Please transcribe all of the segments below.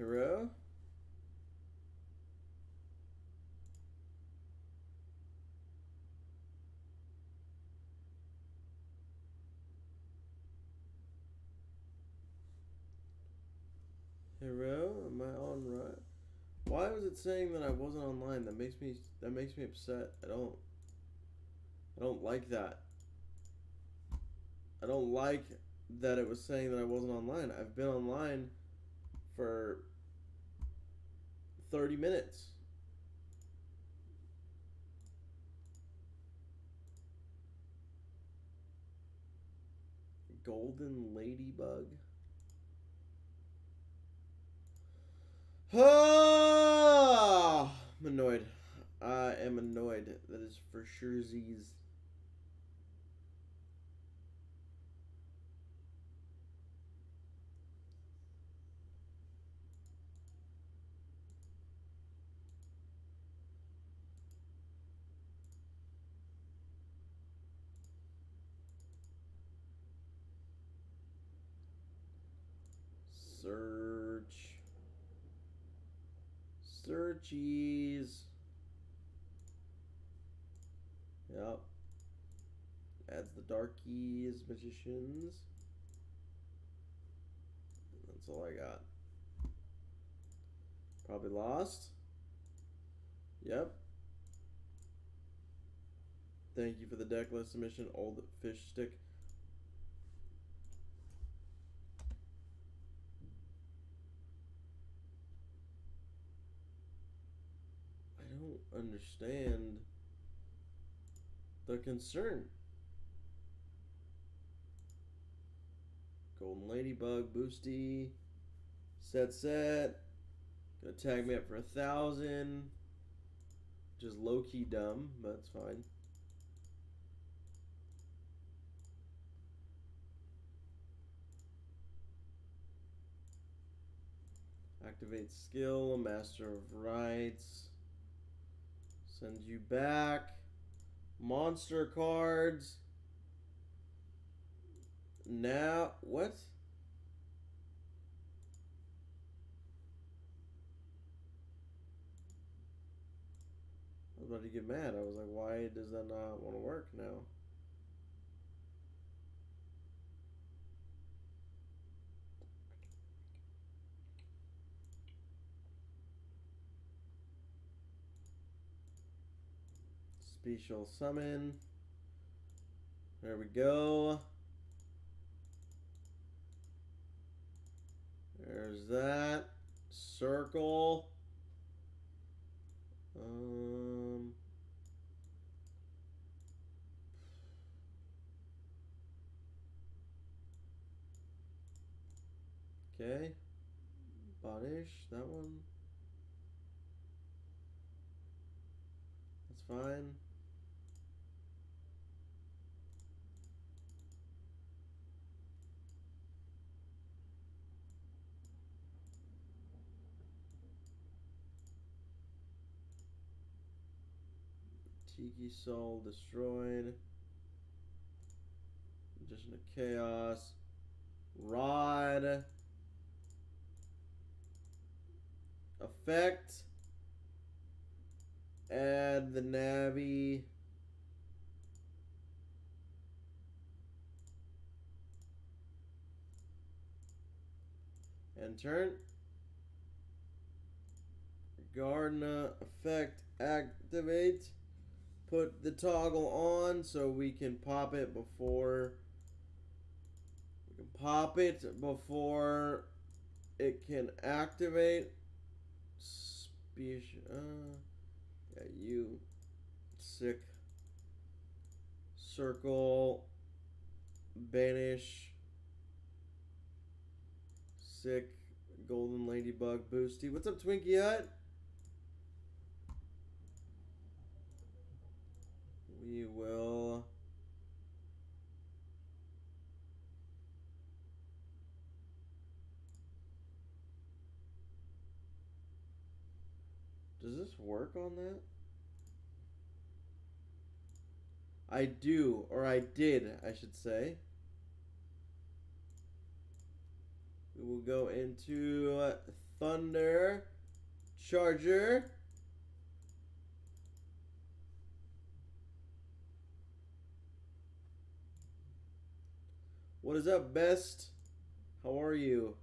Hero. Hero, am I on right? Why was it saying that I wasn't online? That makes me upset. I don't like that. I don't like that it was saying that I wasn't online. I've been online for 30 minutes. Golden Ladybug. Ah, I'm annoyed. I am annoyed. That is for sure Z's. Search. Searchies. Yep. Adds the darkies, magicians. That's all I got. Probably lost. Yep. Thank you for the deck list submission, Old Fish Stick. I don't understand the concern. Golden Ladybug, Boosty, set. Gonna tag me up for 1,000. Just low key dumb, but it's fine. Activate skill, Master of Rights. Send you back. Monster cards. Now, what? I was about to get mad. I was like, why does that not want to work now? Special summon. There we go. There's that. Circle. Okay. Bonish, that one. That's fine. Tiki Soul destroyed. Magician of Chaos. Rod. Effect. Add the Navi. And turn. Gardner effect activate. Put the toggle on so we can pop it before it can activate. Yeah, you sick. Circle. Banish. Sick. Golden Ladybug Boosty. What's up, Twinkie Hut? We will. Does this work on that? I do, or I did, I should say. We will go into Thunder. Charger. What is up, Best? How are you?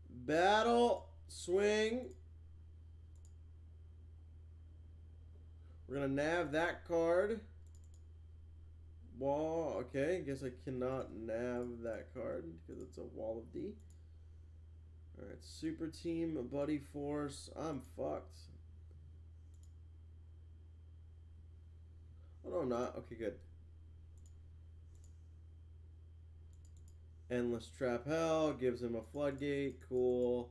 Battle. Swing. We're going to nav that card. Wall. Okay, I guess I cannot nav that card because it's a Wall of D. Alright, Super Team, Buddy Force. I'm fucked. Oh, no, I'm not. Okay, good. Endless Trap Hell gives him a floodgate. Cool.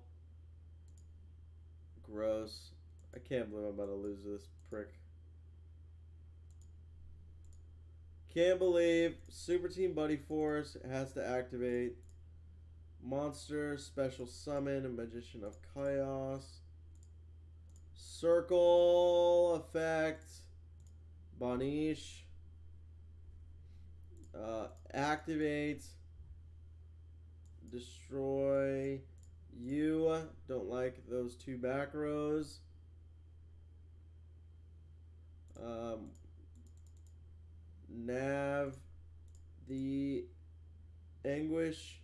Gross. I can't believe I'm about to lose this prick. Can't believe Super Team Buddy Force has to activate. Monster, Special Summon, a Magician of Chaos. Circle Effect. Bonish. Activate. Destroy. You don't like those two back rows. Nav the Anguish.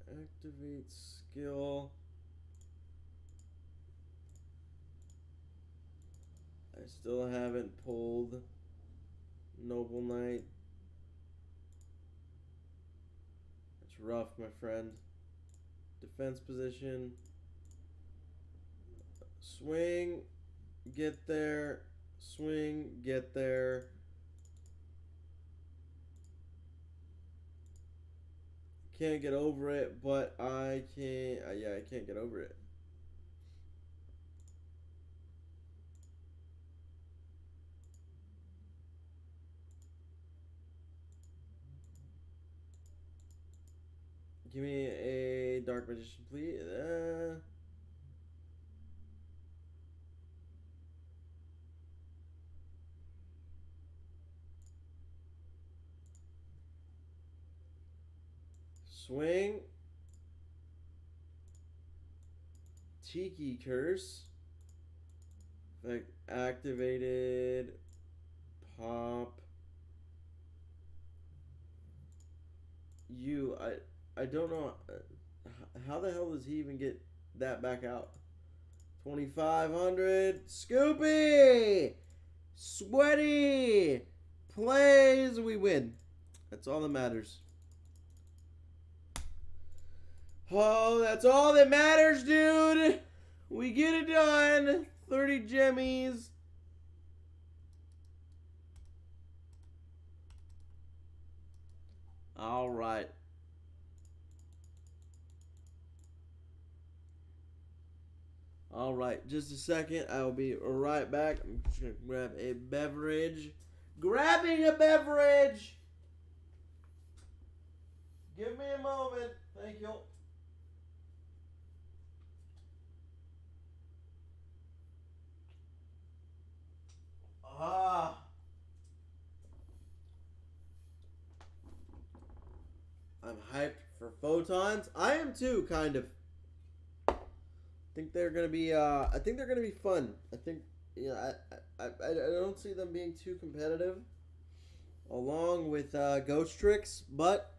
Activate skill. I still haven't pulled Noble Knight. It's rough, my friend. Defense position. Swing, get there. Swing, get there. Can't get over it, but I can't. Yeah, I can't get over it. Give me a Dark Magician, please. Swing. Tiki Curse. Effect activated. Pop. I don't know. How the hell does he even get that back out? 2,500. Scoopy! Sweaty! Plays, we win. That's all that matters. Oh, that's all that matters, dude. We get it done. 30 jemmies. All right. All right, just a second. I will be right back. I'm just going to grab a beverage. Grabbing a beverage. Give me a moment. Thank you. I'm hyped for photons. I am too, kind of. I think they're gonna be. I think they're gonna be fun. I think. Yeah. I don't see them being too competitive. Along with Ghost Tricks, but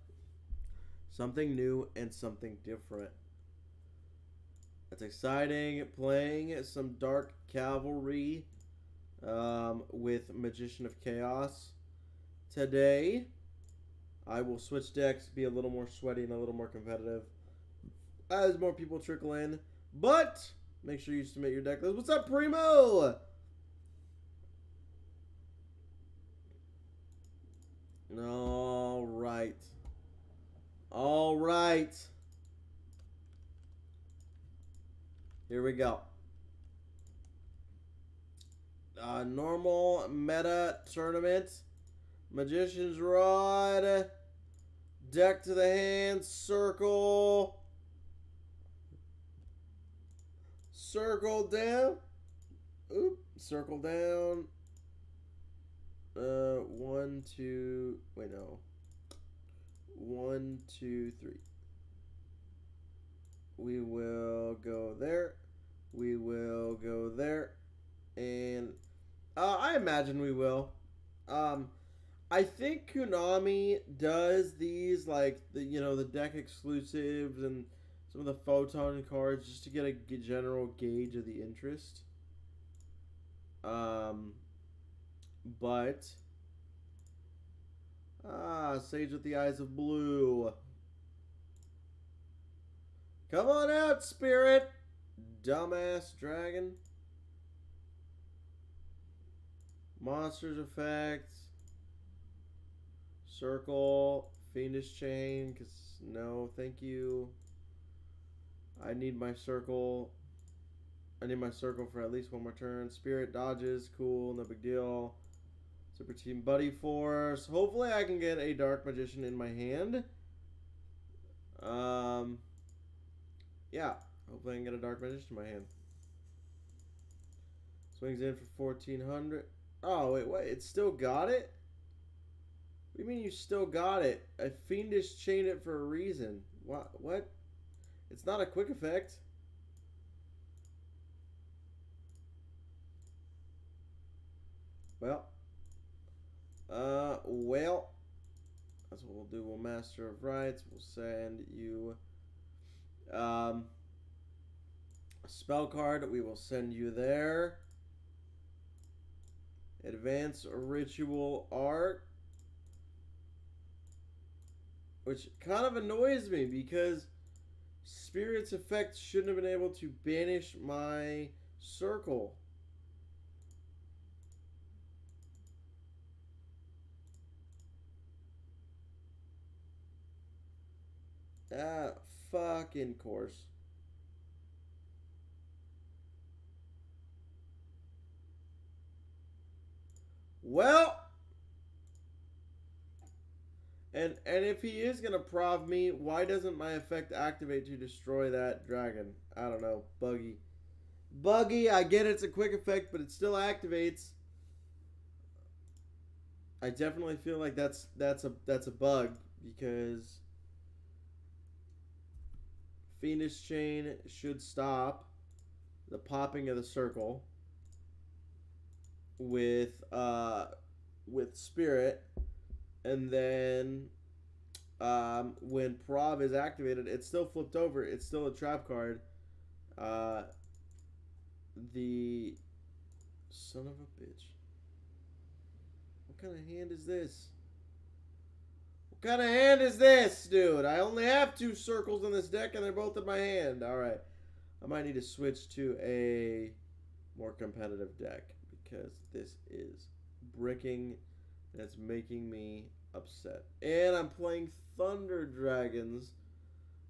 something new and something different. That's exciting. Playing some Dark Cavalry with Magician of Chaos today. I will switch decks, be a little more sweaty and a little more competitive as more people trickle in. But make sure you submit your deck list. What's up, Primo? All right. All right. Here we go. Normal meta tournament. Magician's Rod. Deck to the hand. Circle. Circle down. Oop. Circle down. 1, 2. Wait, no. 1, 2, 3. We will go there. We will go there. And I imagine we will. I think Konami does these like the deck exclusives and some of the photon cards just to get a general gauge of the interest. But Sage with the Eyes of Blue. Come on out, Spirit, dumbass dragon. Monsters effects. Circle, Fiendish Chain, because no, thank you. I need my circle. I need my circle for at least one more turn. Spirit dodges, cool, no big deal. Super Team Buddy Force. Hopefully I can get a Dark Magician in my hand. Yeah, hopefully I can get a Dark Magician in my hand. Swings in for 1,400. Oh, wait, it still got it? What do you mean you still got it? I Fiendish chained it for a reason. What? It's not a quick effect. Well. That's what we'll do. We'll Master of Rights. We'll send you a spell card. We will send you there. Advanced Ritual Art. Which kind of annoys me because Spirit's effect shouldn't have been able to banish my circle. Fucking course. Well, and if he is gonna prov me, why doesn't my effect activate to destroy that dragon? I don't know. Buggy, I get it's a quick effect, but it still activates. I definitely feel like that's a bug because Fiendish Chain should stop the popping of the circle with Spirit, and then when Prov is activated, it's still flipped over. It's still a trap card. The son of a bitch. What kind of hand is this? What kind of hand is this, dude? I only have 2 circles in this deck, and they're both in my hand. All right. I might need to switch to a more competitive deck because this is bricking, and it's making me upset. And I'm playing Thunder Dragons,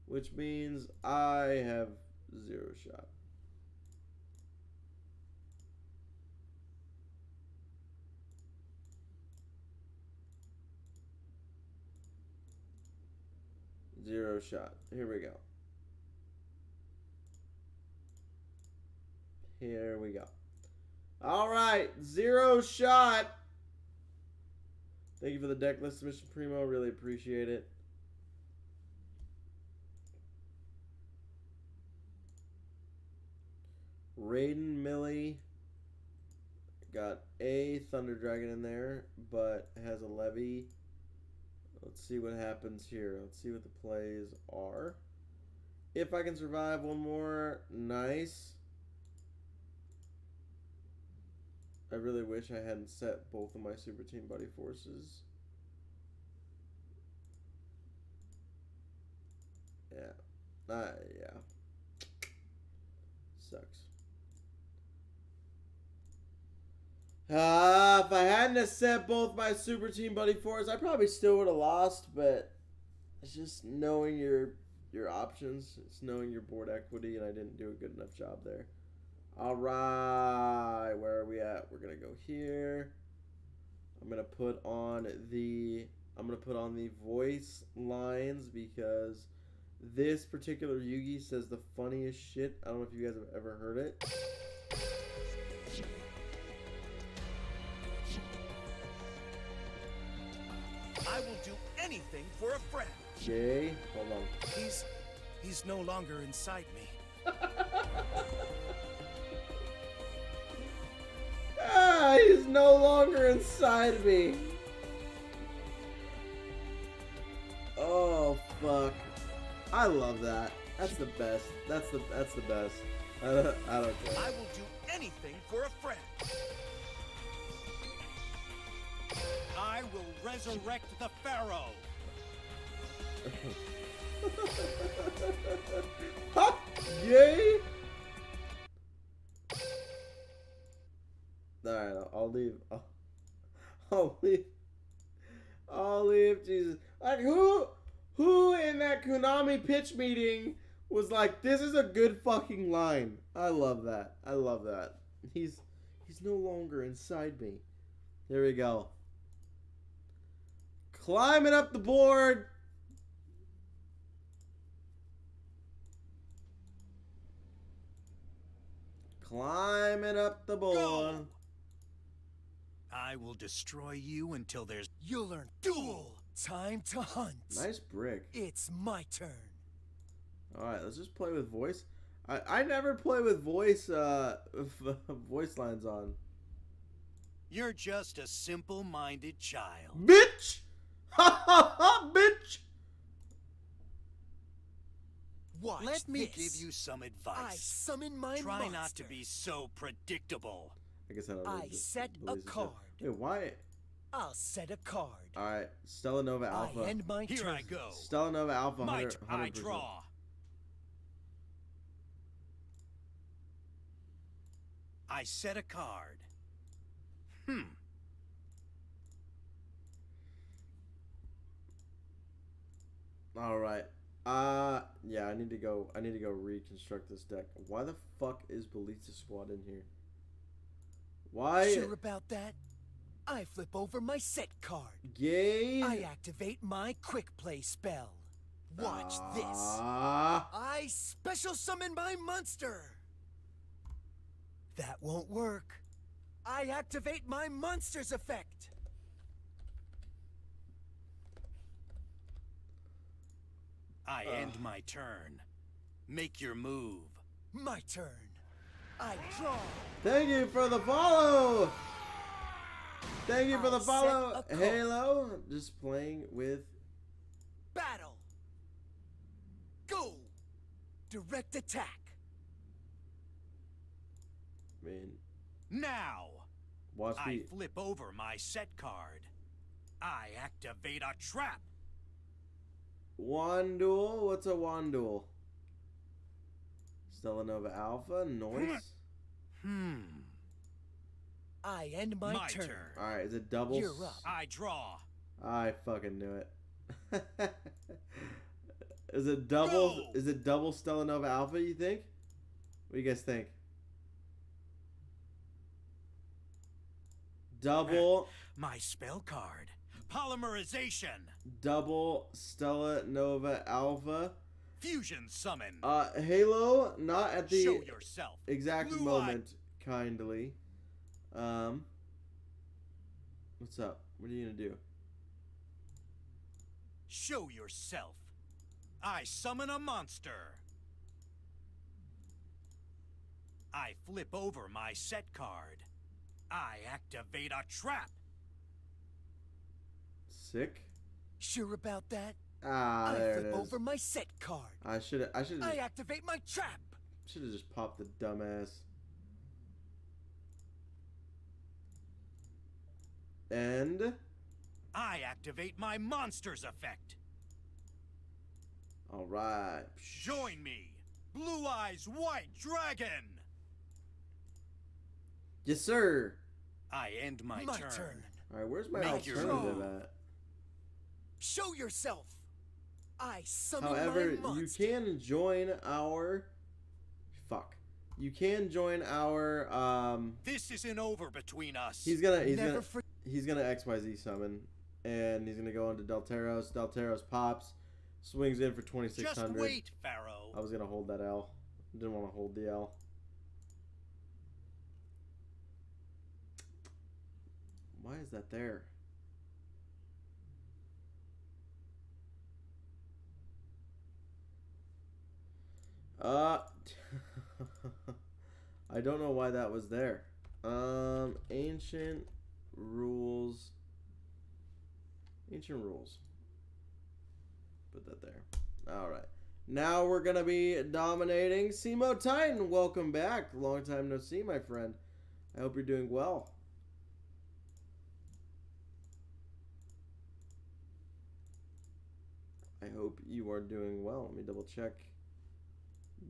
which means I have 0 shot. Zero shot. Here we go. Here we go. All right, 0 shot. Thank you for the deck list submission, Primo. Really appreciate it. Raiden Millie got a Thunder Dragon in there, but has a Levy. Let's see what happens here. Let's see what the plays are. If I can survive one more, nice. I really wish I hadn't set both of my Super Team Buddy Forces. Yeah. Yeah. Sucks. If I hadn't set both my Super Team Buddy Forces, I probably still would have lost, but it's just knowing your options. It's knowing your board equity, and I didn't do a good enough job there. All right, where are we at? We're gonna go here. I'm gonna put on the voice lines because this particular Yugi says the funniest shit. I don't know if you guys have ever heard it. anything for a friend. Jay, hold on. He's no longer inside me. Ah, he's no longer inside me. Oh fuck! I love that. That's the best. That's the best. I don't care. I will do anything for a friend. I will resurrect the Pharaoh. Ha! Yay! Alright, I'll leave. I'll leave. I'll leave. Jesus. Like, who in that Konami pitch meeting was like, this is a good fucking line? I love that. I love that. He's no longer inside me. There we go. Climbing up the board. Climbing up the board. Go! I will destroy you until there's... You'll learn duel. Time to hunt. Nice brick. It's my turn. Alright, let's just play with voice. I never play with voice voice lines on. You're just a simple-minded child. Bitch! Ha ha ha, bitch! Watch Let me give you some advice. I summon my Try monster. Not to be so predictable. I guess I don't know. I set a card. Wait, why? I'll set a card. Alright, Stella Nova Alpha. I end my Here turn. I go. Stella Nova Alpha, 100%. Might I draw? I set a card. Alright. Yeah, I need to go reconstruct this deck. Why the fuck is Ballista Squad in here? Why? Sure about that? I flip over my set card. Yay! I activate my quick play spell. Watch this. I special summon my monster. That won't work. I activate my monster's effect. I end my turn. Make your move. My turn. I draw. Thank you for the follow. Thank you for the follow. Halo. Just playing with battle. Go. Direct attack. Man. Now. Watch me. I flip over my set card. I activate a trap. Wand duel? What's a wand duel? Stella Nova Alpha? Noise? I end my turn. Alright, is it double? You're up. I draw. I fucking knew it. Is it double? Go! Is it double Stella Nova Alpha, you think? What do you guys think? Double. My spell card. Polymerization. Double Stella Nova Alpha. Fusion summon. Halo, not at the Show yourself. exact Blue moment, kindly. What's up? What are you gonna do? Show yourself. I summon a monster. I flip over my set card. I activate a trap. Sick. Sure about that? Ah, there it is. I flip over my set card. I should. I activate my trap. Should have just popped the dumbass. And I activate my monster's effect. all right. Join me, Blue Eyes White Dragon. Yes, sir. I end my turn. All right, where's my Make your alternative move. at? Show yourself. I summon However, my you monster. can join our. Fuck. You can join our. This isn't over between us. He's gonna XYZ summon, and he's gonna go into Delteros. Delteros pops, swings in for 2600. Just wait, Pharaoh. I was gonna hold that L. Didn't want to hold the L. Why is that there? Uh, I don't know why that was there. Ancient rules. Ancient rules. Put that there. All right. Now we're gonna be dominating Simo Titan. Welcome back. Long time no see, my friend. I hope you're doing well. I hope you are doing well. Let me double check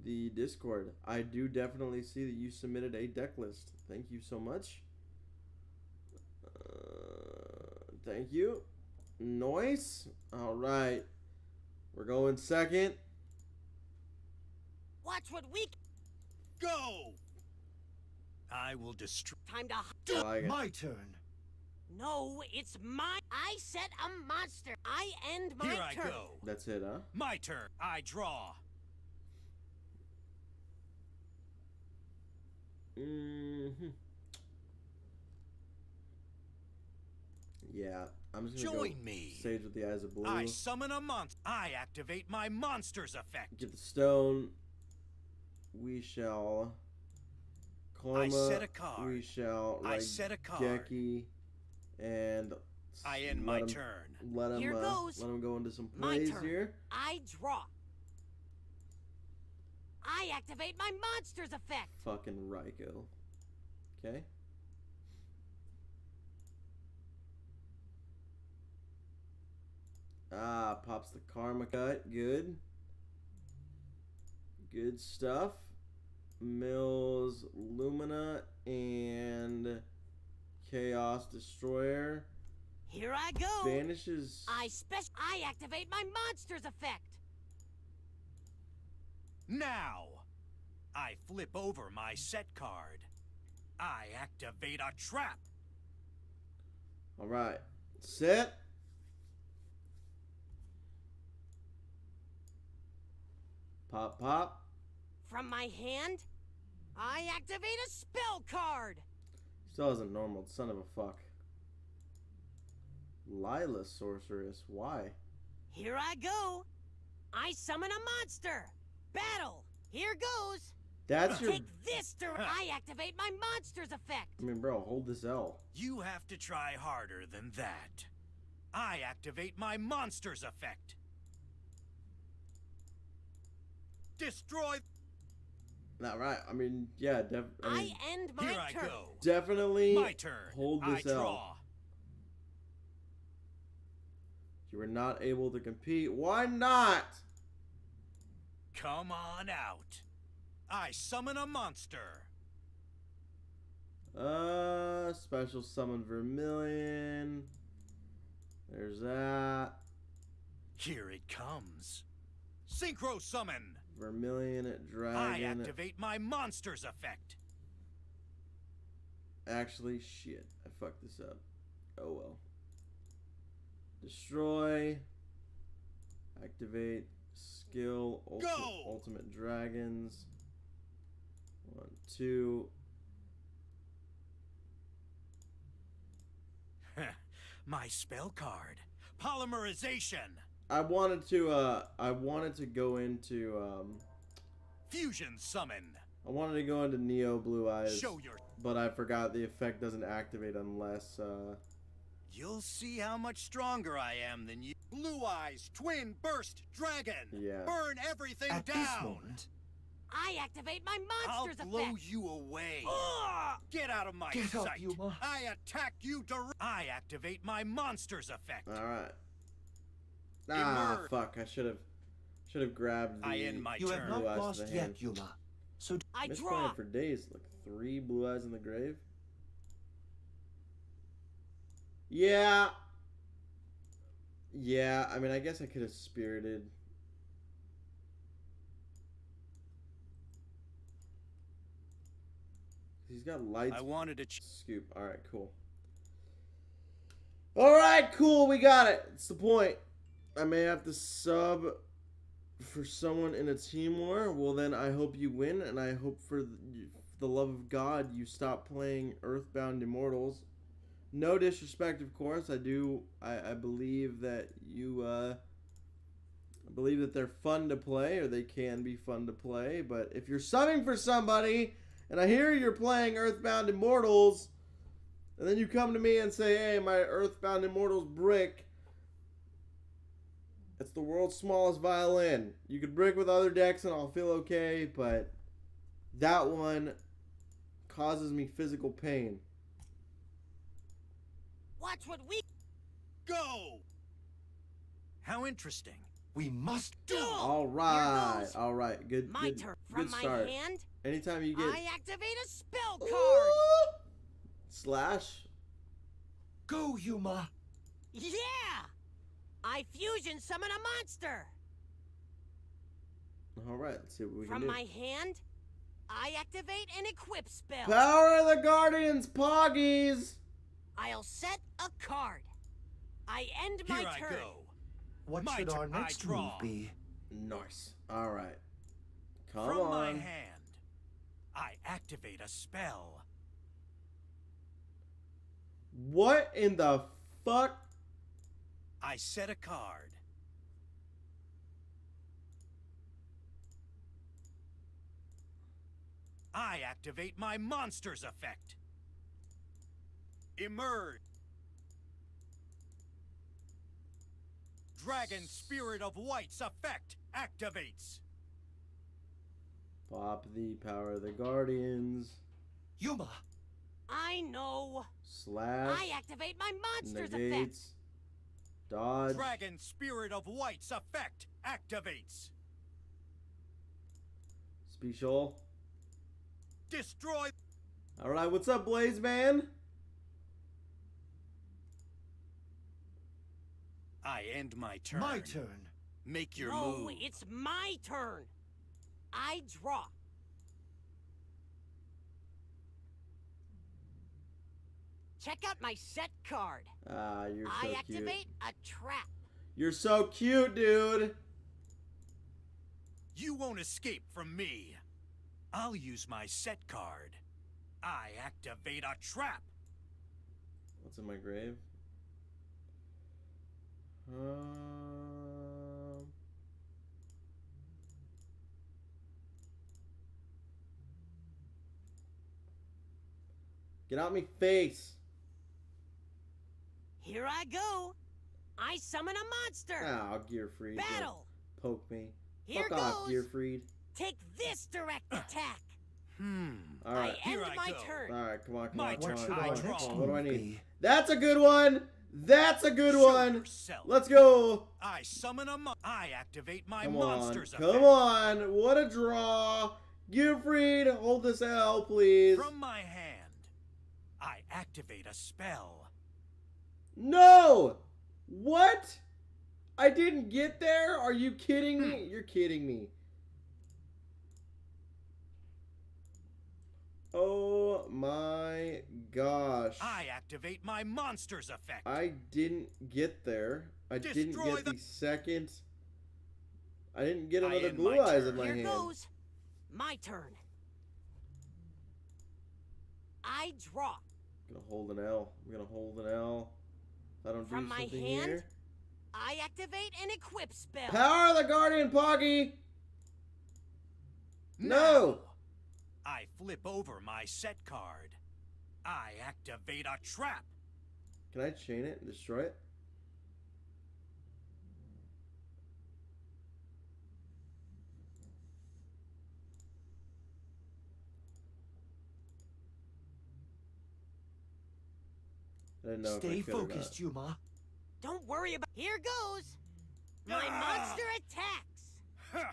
the Discord. I do definitely see that you submitted a deck list. Thank you so much. Thank you. Noise. All right. We're going second. Watch what we Go! I will destroy. time to. I like it. My turn. No, it's my. I set a monster. I end my Here I turn. go. That's it, huh? My turn. I draw. Mm-hmm. Yeah, I'm just gonna Join go me. Sage with the Eyes of Blue. I summon a monster. I activate my monster's effect. Get the stone. We shall. Karma. I set a card. We shall. I set a card. Geki, and I end my turn. Let him. Here goes Let him go into some my plays turn. here. I draw. I activate my monster's effect. Fucking Raikou. Okay. Ah, pops the Karma Cut. Good. Good stuff. Mills Lumina and Chaos Destroyer. Here I go. Banishes. I activate my monster's effect. Now, I flip over my set card. I activate a trap. Alright. Set. Pop, pop. From my hand, I activate a spell card. Still isn't normal, son of a fuck. Lila Sorceress. Why? Here I go. I summon a monster. Battle. Here goes. That's your. Take this to. I activate my monster's effect. I mean, bro, hold this L. You have to try harder than that. I activate my monster's effect. Destroy. Not right. I mean, yeah, I end my Here I turn. go. definitely My turn. hold I this L. draw. You were not able to compete. Why not? Come on out. I summon a monster. Special summon Vermilion. There's that. Here it comes. Synchro summon. Vermilion I Dragon. activate my monster's effect. Actually, shit. I fucked this up. Oh well. Destroy. Activate. Skill. Go! Ultimate Dragons. 1, 2. My spell card. Polymerization. I wanted to go into Fusion summon. I wanted to go into Neo Blue Eyes, Show your... but I forgot the effect doesn't activate unless You'll see how much stronger I am than you. Blue Eyes, Twin Burst Dragon. Yeah. Burn everything At down. this moment, I activate my I'll monster's blow effect. you away. Ugh! Get out of my Get up, sight. Yuma. I attack you I activate my monster's effect. all right. Ah, Emerge. fuck! I should have grabbed the I end my you have turn. not Blue eyes to lost the yet, hand. Yuma. So I Missed draw. playing for days. Like 3 Blue Eyes in the grave. Yeah. Yeah. I mean, I guess I could have spirited. He's got lights. I wanted to... Scoop. All right, cool. All right, cool. We got it. It's the point. I may have to sub for someone in a team war. Well, then I hope you win, and I hope for the love of God you stop playing Earthbound Immortals. No disrespect, of course. I believe that you I believe that they're fun to play, or they can be fun to play. But if you're subbing for somebody, and I hear you're playing Earthbound Immortals, and then you come to me and say, hey, my Earthbound Immortals brick, it's the world's smallest violin. You could brick with other decks and I'll feel okay, but that one causes me physical pain. Watch what we Go! How interesting. We must do. All right, all right, good, My good, turn. good From my start. hand, Anytime you get I activate a spell card. Ooh! Slash. go, Yuma. Yeah! I fusion summon a monster. All right, let's see what we can From do. my hand, I activate an equip spell. Power of the Guardians, Poggies. I'll set a card. I end Here my I turn. go. What My should our turn, I next draw. move be? Nice. All right. Come From my on. hand, I activate a spell. What in the fuck? I set a card. I activate my monster's effect. Emerge. Dragon Spirit of White's effect activates. Pop the Power of the Guardians. Yuma. I know. Slash. I activate my monster's effect. Negates. Dodge. Dragon Spirit of White's effect activates. Special. Destroy. All right, what's up, Blaze Man? I end my turn. My turn. Make your No, move. it's my turn. I draw. Check out my set card. Ah, you're so I cute. activate a trap. You're so cute, dude. You won't escape from me. I'll use my set card. I activate a trap. What's in my grave? Get out me face. Here I go. I summon a monster. Oh, Gearfried. Battle. Poke me. Here Fuck off, goes. Gearfried. Take this direct attack. All right. I end Here I my go. turn. All right, come on, come My on, turn. come What on, should come our on, next come on. What do I move need? be? That's a good one. That's a good Show one. yourself. Let's go. I summon a I activate my Come on. monster's Come effect. on. What a draw. Gearfried, hold this L, please. From my hand, I activate a spell. No! What? I didn't get there? Are you kidding me? You're kidding me. Oh my gosh. I activate my monster's effect. I didn't get there. I didn't Destroy get the- the second. I didn't get I another end blue my eyes turn. in my Here hand. goes. My turn. I draw. I'm gonna hold an L. I'm gonna hold an L. If I don't From do my something hand, here. I activate an equip spell. Power of the Guardian Poggy! Now, No! I flip over my set card. I activate a trap. Can I chain it and destroy it? I didn't know if I Stay could or focused, Yuma. Don't worry about. Here goes. My Ah! monster attacks. Huh.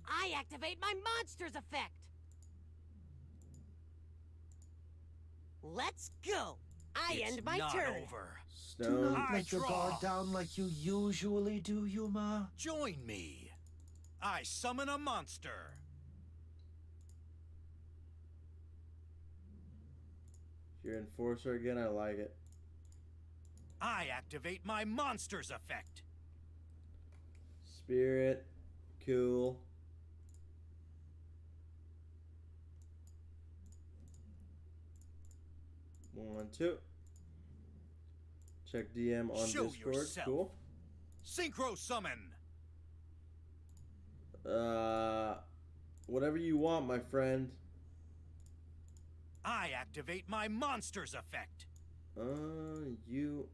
I activate my monster's effect. Let's go. I It's end my not turn. over. Do Stone. not I let your guard draw. down like you usually do, Yuma. Join me. I summon a monster. You're Enforcer again, I like it. I activate my monster's effect. Spirit. Cool. One, two. Check DM on Show Discord. yourself. Cool. Synchro summon. Whatever you want, my friend. I activate my monster's effect. You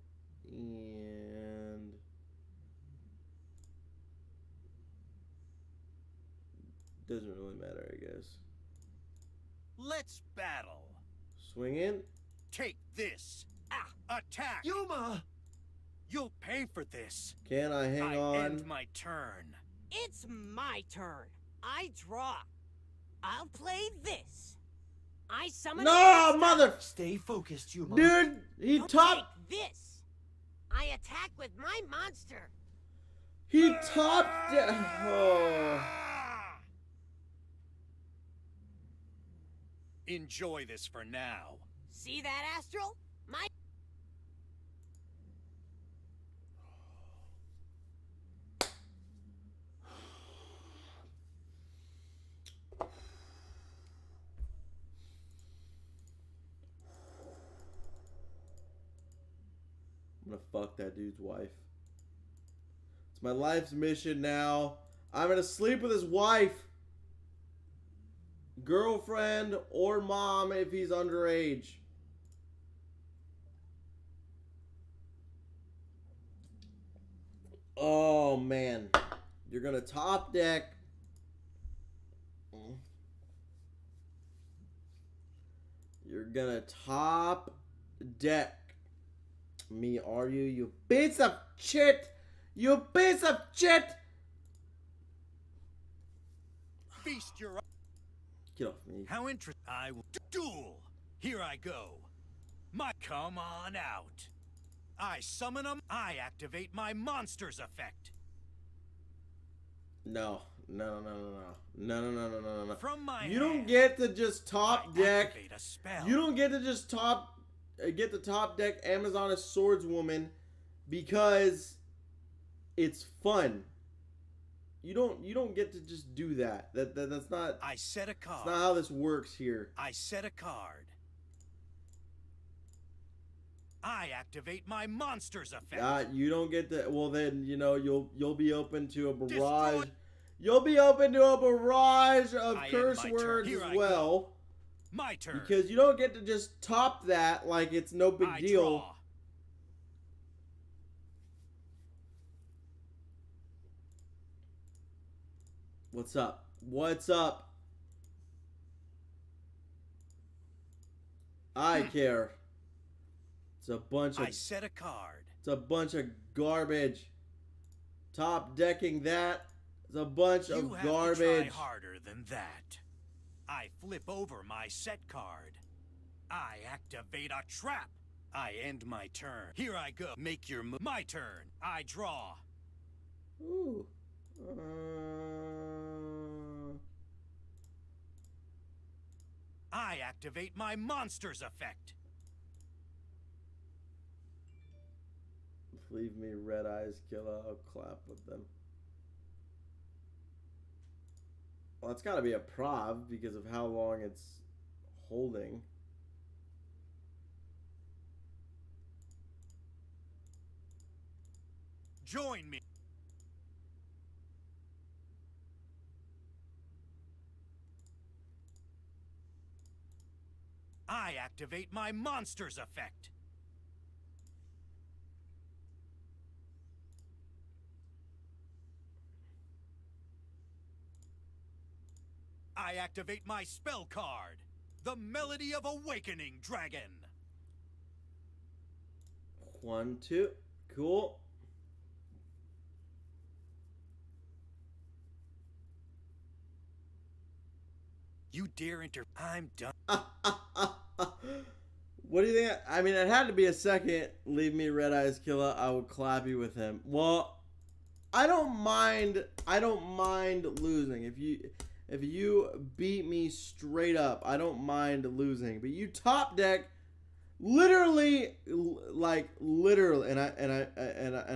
and doesn't really matter, I guess. Let's battle. Swing in. Take this. Attack. Yuma! You'll pay for this. Can I hang I on? end my turn. It's my turn. I draw. I'll play this. I summon a No, monster. mother. Stay focused, Yuma. Dude, he Don't top. take this. I attack with my monster. He topped. Oh. Enjoy this for now. See that, Astral? My I'm gonna fuck that dude's wife. It's my life's mission now. I'm gonna sleep with his wife. Girlfriend or mom if he's underage. Oh man. You're gonna top deck. You're gonna top deck me, are you? You piece of shit! You piece of shit! Feast your. Get off me. How interesting. I will duel. Here I go. Come on out. I summon them. I activate my monster's effect. No. No. From my You don't hand, get to just top I deck. activate a spell. You don't get to just get the top deck Amazoness Swordswoman because it's fun. You don't get to just do that. That's not. I set a card. That's not how this works here. I set a card. I activate my monster's effect. You don't get to. Well, then you'll be open to a barrage. Destroy. You'll be open to a barrage of I end curse my turn. words Here as I well. go. My turn. Because you don't get to just top that like it's no big I deal. draw. What's up? What's up? I care. It's a bunch of I set a card. it's a bunch of garbage. Top decking that is a bunch You of have to garbage. try harder than that. I flip over my set card. I activate a trap. I end my turn. Here I go. Make your move. My turn. I draw. Ooh. I activate my monster's effect. Leave me red eyes, killer. I'll clap with them. Well, it's got to be a prov because of how long it's holding. Join me. I activate my monster's effect. I activate my spell card, the Melody of Awakening Dragon. 1, 2. Cool. You dare enter. I'm done. What do you think? I mean, it had to be a second. Leave me red eyes, killer. I will clap you with him. Well, I don't mind. I don't mind losing. If you beat me straight up, I don't mind losing. But you top deck, literally, like literally, and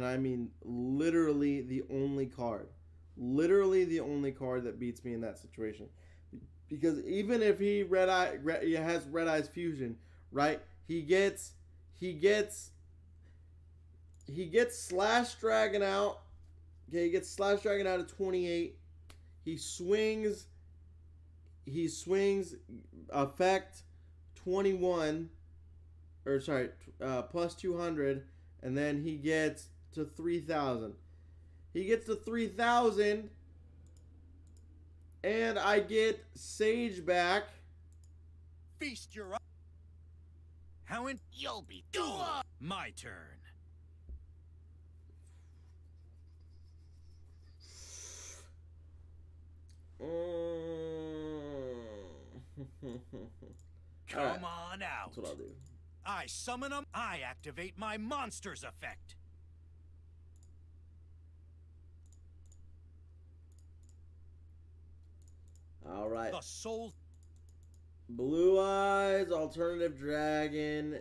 I mean literally the only card, that beats me in that situation. Because even if he has red eyes fusion, right? He gets slash dragon out Okay, he gets Slash Dragon out of 28. He swings. Effect 21. Or sorry, plus 200. And then he gets to 3,000. He gets to 3,000. And I get Sage back. Feast your eyes. How in You'll be my turn. Come Alright, on out. that's what I'll do. I summon them. I activate my monster's effect. Alright. The soul. Blue Eyes, Alternative Dragon.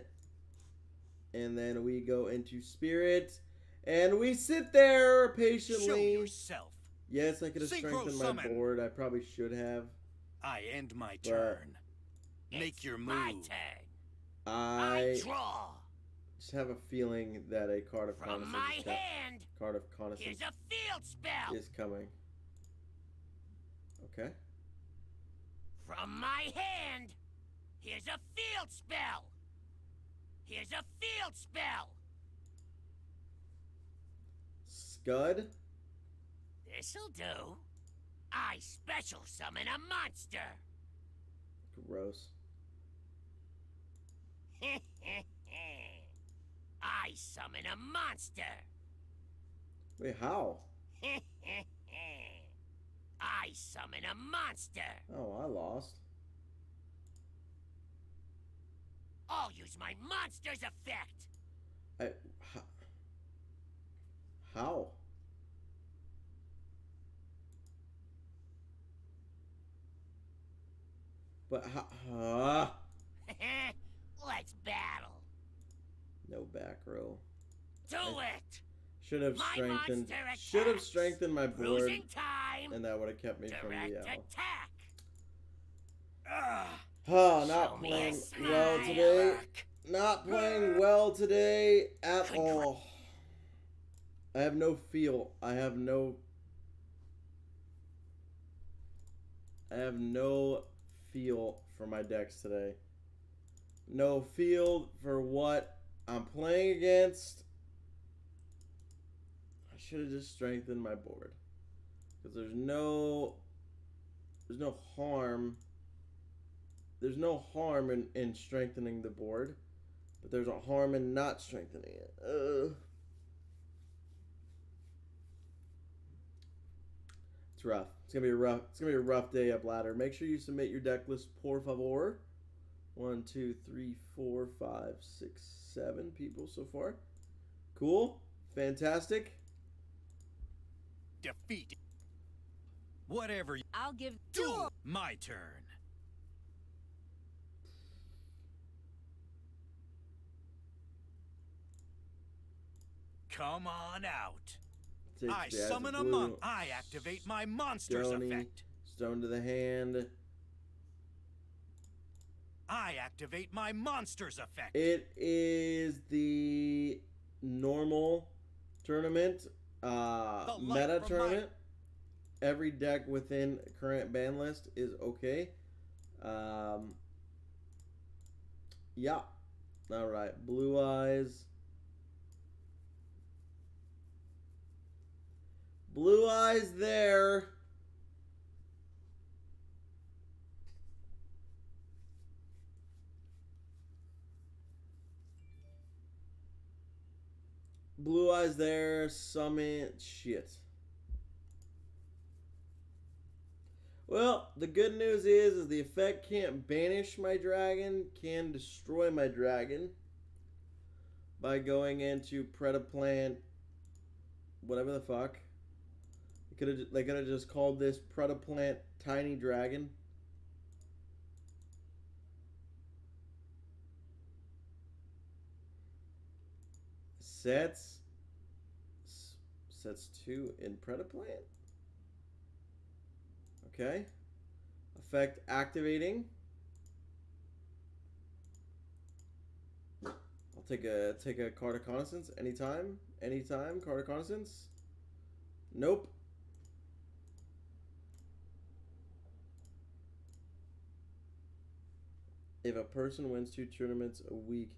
And then we go into Spirit. And we sit there patiently. Show yourself. Yes, I could have Synchro strengthened my summon. board. I probably should have. I end my turn. Make your My move. turn. I Draw. just have a feeling that a card of From my Connaissance hand. card of Connaissance Here's a field spell. is coming. Okay. From my hand. Here's a field spell. Here's a field spell. Scud. This'll do. I special summon a monster. Gross. I summon a monster. Wait, how? I summon a monster. Oh, I lost. I'll use my monster's effect. How? But how? Let's battle. No back row. Do it. Should have My strengthened. monster Should have attacks. strengthened my board, Losing time. and that would have kept me from Direct the attack. Oh, Show not me a playing smile. well today. Not playing well today at all. I have no feel. I have no feel for my decks today. No feel for what I'm playing against. I should have just strengthened my board. Because there's no harm. There's no harm in strengthening the board. But there's a harm in not strengthening it. It's rough. It's gonna be a rough day up ladder. Make sure you submit your deck list, por favor. 1, 2, 3, 4, 5, 6, 7 people so far. Cool. Fantastic. Defeat. Whatever. I'll give Do my turn. Come on out. I summon a monk. I activate my monster's effect. Stone to the hand. I activate my monster's effect. It is the normal tournament, meta tournament. Every deck within current ban list is okay. Yeah. All right. Blue Eyes. Blue Eyes there. Blue Eyes there. Summon. Shit. Well, the good news is the effect can't banish my dragon, can destroy my dragon by going into Predaplant, whatever the fuck. They could have just called this Predaplant Tiny Dragon. Sets 2 in Predaplant. Okay. Effect activating. I'll take a card of Connaissance anytime. Anytime, card of Connaissance. Nope. If a person wins 2 tournaments a week,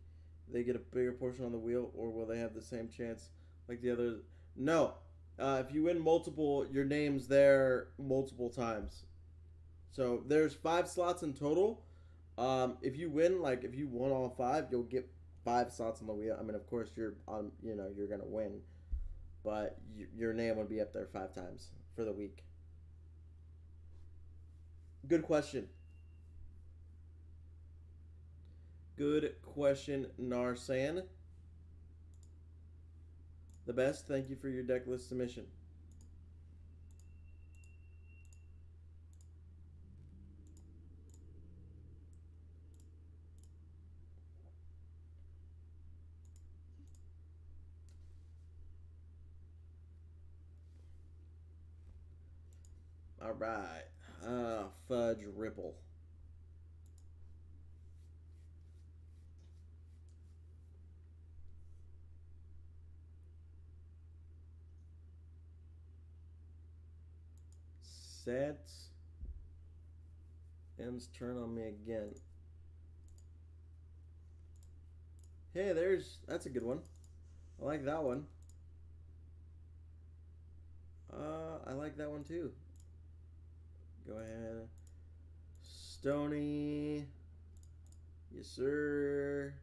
they get a bigger portion on the wheel, or will they have the same chance like the others? No. If you win multiple, your name's there multiple times. So there's 5 slots in total. If you win, like if you won all 5, you'll get 5 slots on the wheel. I mean, of course, you're on. You know, you're gonna win, but your name would be up there 5 times for the week. Good question. Good question, Narsan. The best. Thank you for your deck list submission. All right. Fudge Ripple. Set. Ends turn on me again. Hey, that's a good one. I like that one. I like that one too. Go ahead. Stony. Yes, sir.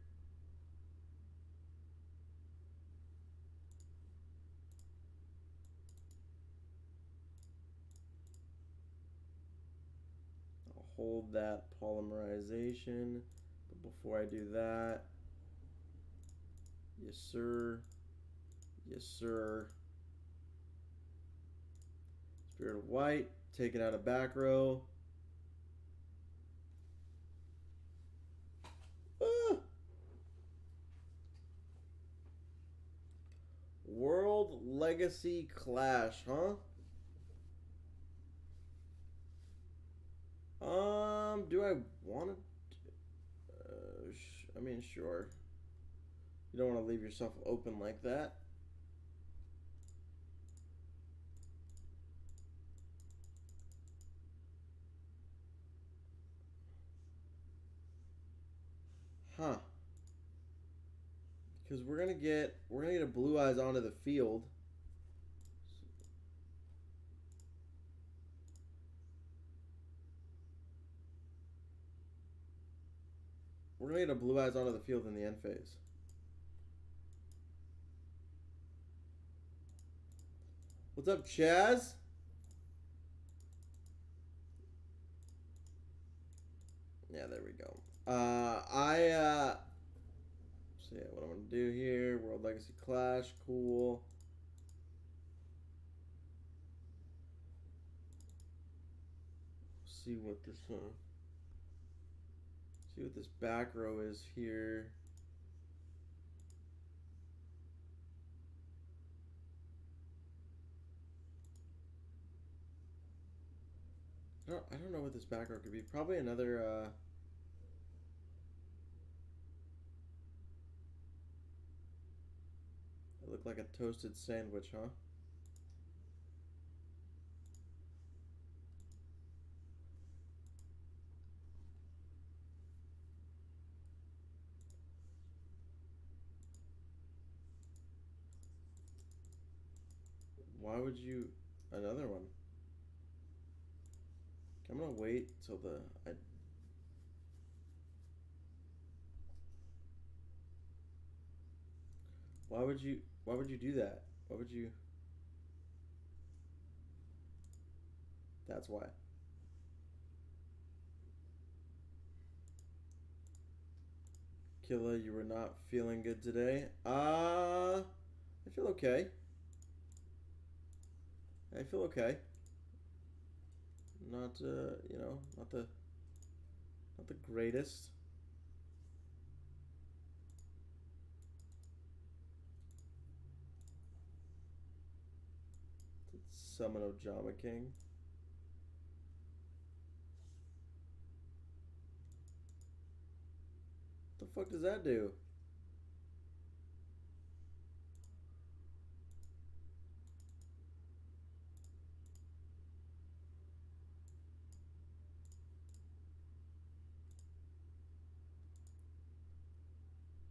I'll hold that polymerization. But before I do that, yes, sir. Yes, sir. Spirit of White. Take it out of back row. Ah. World Legacy Clash, huh? Do I want to? I mean, sure. You don't want to leave yourself open like that. Huh. Because we're gonna get a Blue Eyes onto the field. We're gonna get a Blue Eyes onto the field in the end phase. What's up, Chaz? Yeah, there we go. So yeah, what I'm gonna do here, World Legacy Clash, cool. See what this back row is here. I don't know what this back row could be. Probably another it looked like a toasted sandwich, huh? Why would you... Another one. I'm gonna wait till Why would you do that? Why would you... That's why. Killa, you were not feeling good today. I feel okay. I feel okay. Not you know, not the greatest. Summon Ojama King. What the fuck does that do?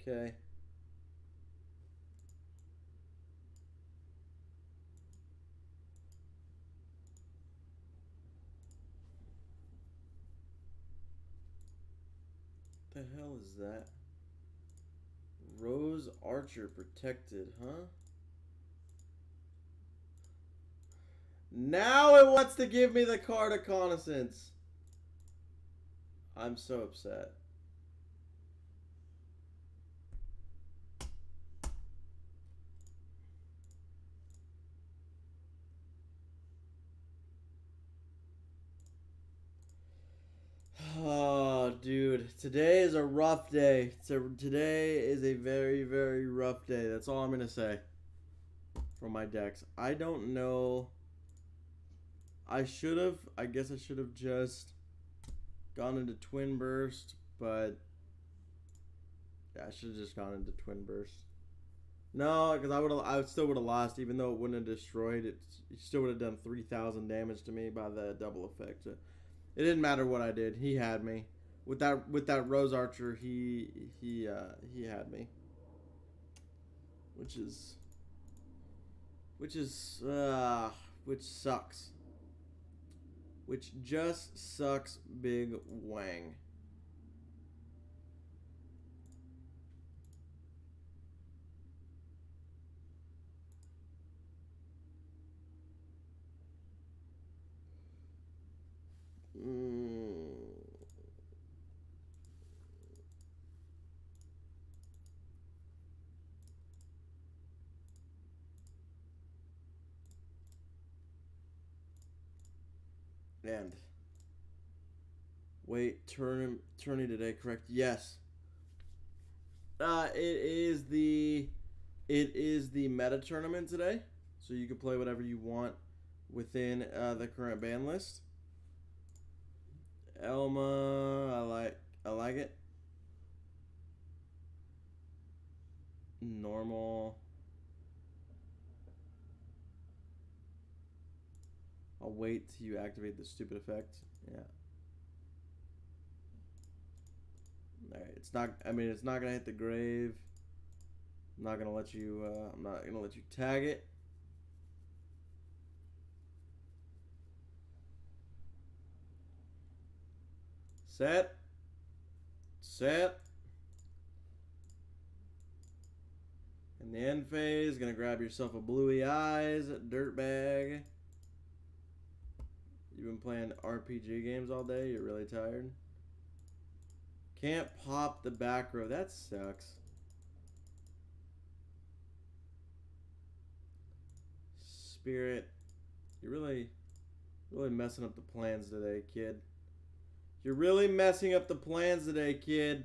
Okay. What the hell is that? Rose Archer protected, huh? Now it wants to give me the card of Connaissance. I'm so upset. Oh, dude. Today is a rough day. Today is a very, very rough day. That's all I'm going to say for my decks. I don't know. I guess I should have just gone into Twin Burst, but yeah, I should have just gone into Twin Burst. No, because I still would have lost, even though it wouldn't have destroyed it. It still would have done 3,000 damage to me by the double effect. So it didn't matter what I did. He had me with that Rose Archer. He had me, which sucks. Which just sucks big wang. And wait, tourney today, correct? Yes. It is the meta tournament today, so you can play whatever you want within the current ban list. Elma, I like it. Normal. I'll wait till you activate the stupid effect. Yeah. Alright, it's not gonna hit the grave. I'm not gonna let you tag it. Set. In the end phase, gonna grab yourself a bluey eyes, dirtbag. You've been playing RPG games all day, you're really tired. Can't pop the back row, that sucks. Spirit, you're really messing up the plans today, kid. You're really messing up the plans today, kid.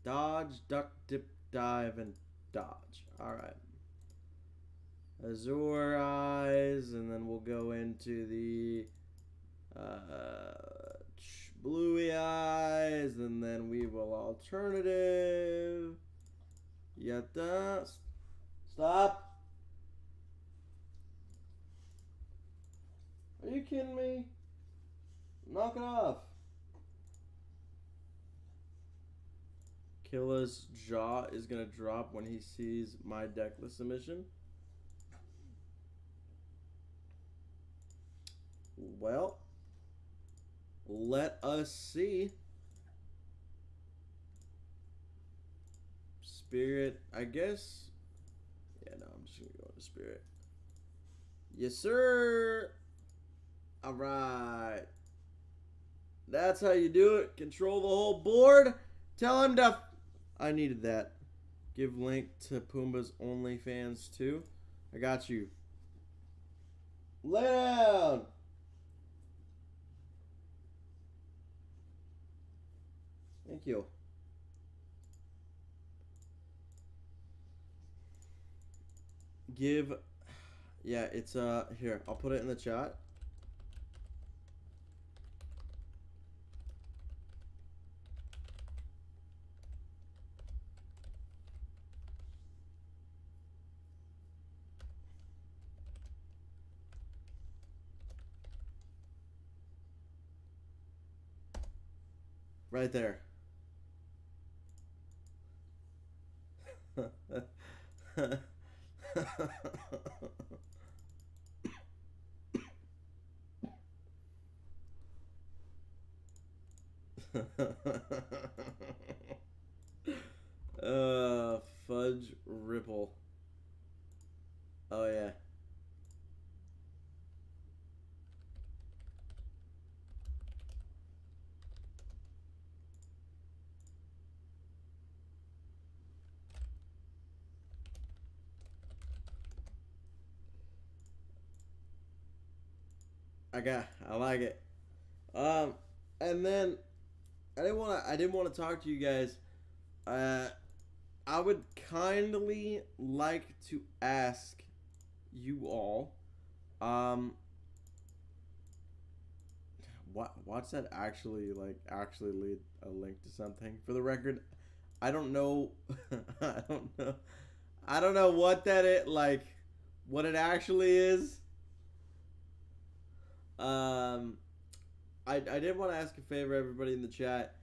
Dodge, duck, dip, dive, and dodge. Alright. Azure Eyes, and then we'll go into the Bluey Eyes, and then we will alternative. Yatta. Stop. Are you kidding me? Knock it off. Killa's jaw is going to drop when he sees my decklist submission. Well, let us see. Spirit, I guess. Yeah, no, I'm just going to go into Spirit. Yes, sir. All right. That's how you do it. Control the whole board. Tell him to... I needed that. Give link to Pumbaa's OnlyFans too. I got you. Lay down. Thank you. Give, yeah, it's here. I'll put it in the chat. Right there. Fudge Ripple. Oh yeah. I like it. And then I didn't want to talk to you guys. I would kindly like to ask you all, what's that actually like? Actually lead a link to something. For the record, I don't know. I don't know what that is like. What it actually is. I did want to ask a favor, everybody in the chat.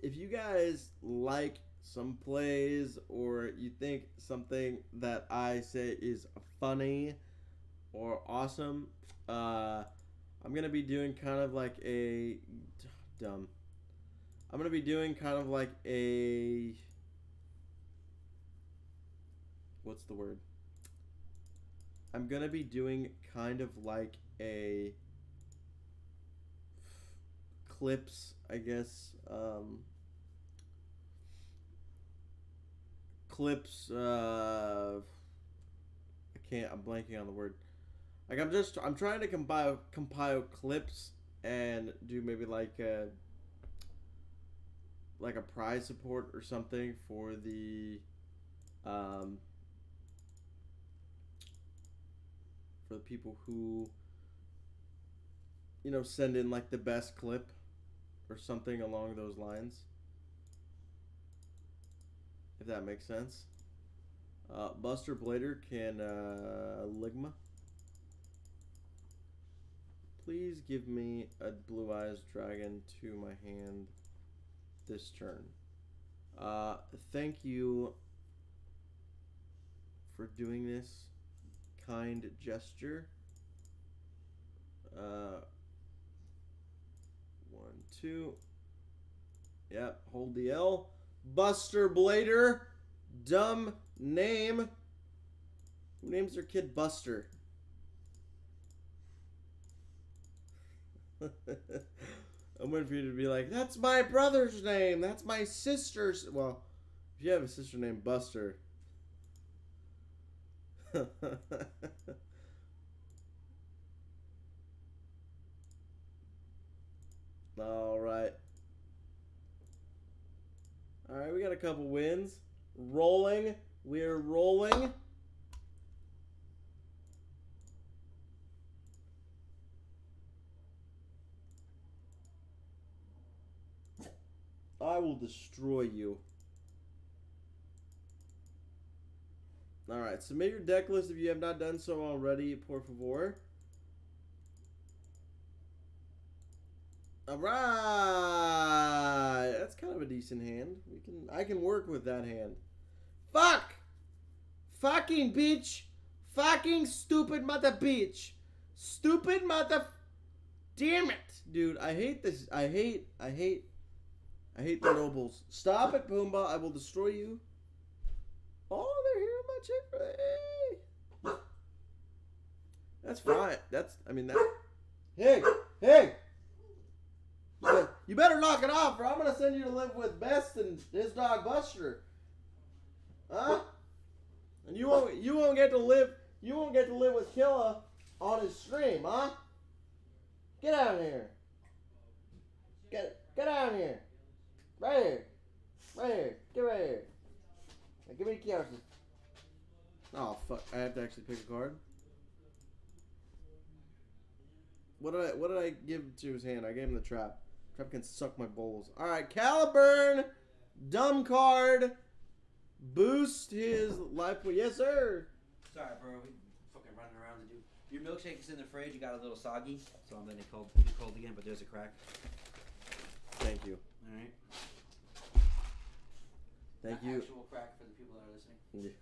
If you guys like some plays or you think something that I say is funny or awesome, I'm gonna be doing kind of like a I'm gonna be doing kind of like a what's the word? I'm gonna be doing kind of like a clips, I guess. Clips. I'm blanking on the word. Like I'm trying to compile clips and do maybe like a prize support or something for the people who send in like the best clip or something along those lines, if that makes sense. Buster Blader can Ligma. Please give me a Blue Eyes Dragon to my hand this turn. Thank you for doing this kind gesture. 1, 2. Yep, hold the L. Buster Blader. Dumb name. Who names their kid Buster? I'm waiting for you to be like, that's my brother's name. That's my sister's. Well, if you have a sister named Buster. All right. All right, we got a couple wins. Rolling. We're rolling. I will destroy you. Alright, submit your deck list if you have not done so already, por favor. Alright! That's kind of a decent hand. I can work with that hand. Fuck! Fucking bitch! Fucking stupid mother bitch! Stupid mother... Damn it! Dude, I hate this. I hate the nobles. Stop it, Pumbaa. I will destroy you. Oh, they're here in my chick. That's fine. Hey! You better knock it off, or I'm gonna send you to live with Best and his dog Buster. Huh? And you won't get to live with Killa on his stream, huh? Get out of here. Get out of here. Right here. Right here. Get right here. Now give me the kiosk. Oh fuck! I have to actually pick a card. What did I give to his hand? I gave him the trap. Trap can suck my bowls. All right, Caliburn, dumb card. Boost his life point. Yes, sir. Sorry, bro. We fucking running around to do. Your milkshake is in the fridge. You got a little soggy, so I'm letting it be cold again. But there's a crack. Thank you. All right. Thank Not you. Actual crack for the people that are listening.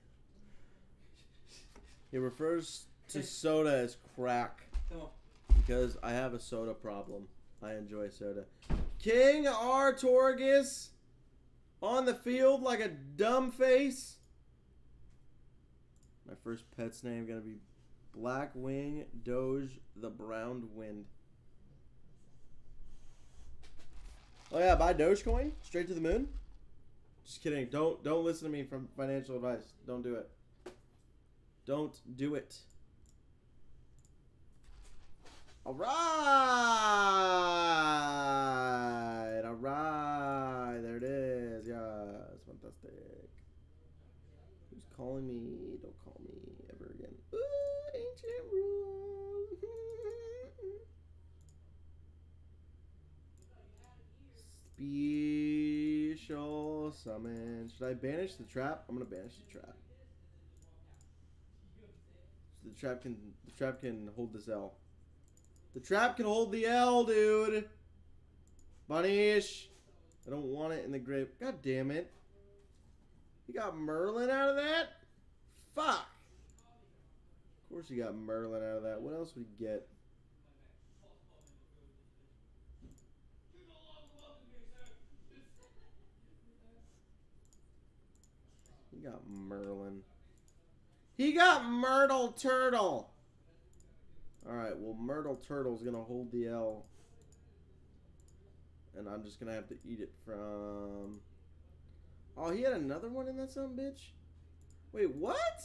He refers to soda as crack Come on. because I have a soda problem. I enjoy soda. King Artorgus on the field like a dumb face. My first pet's name gonna be Blackwing Doge the Brown Wind. Oh yeah, buy Dogecoin straight to the moon. Just kidding. Don't listen to me from financial advice. Don't do it. Don't do it. All right. All right. There it is. Yeah, it's fantastic. Who's calling me? Don't call me ever again. Ooh, ancient rules. Special summon. Should I banish the trap? I'm gonna banish the trap. So the trap can hold this L. The trap can hold the L, dude. Bunnish. I don't want it in the grave. God damn it. You got Merlin out of that? Fuck. Of course you got Merlin out of that. What else would you get? He got Merlin. He got Myrtle Turtle. Alright, well, Myrtle Turtle's gonna hold the L. And I'm just gonna have to eat it from... Oh, he had another one in that son bitch? Wait, what?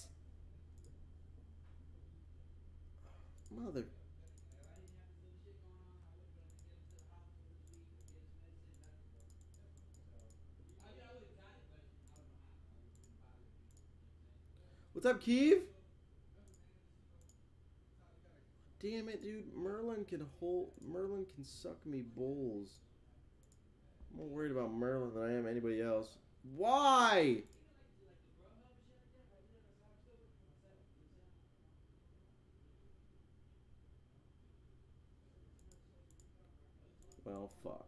Mother... What's up, Keeve? Damn it, dude. Merlin can suck me bowls. I'm more worried about Merlin than I am anybody else. Why? Well, fuck.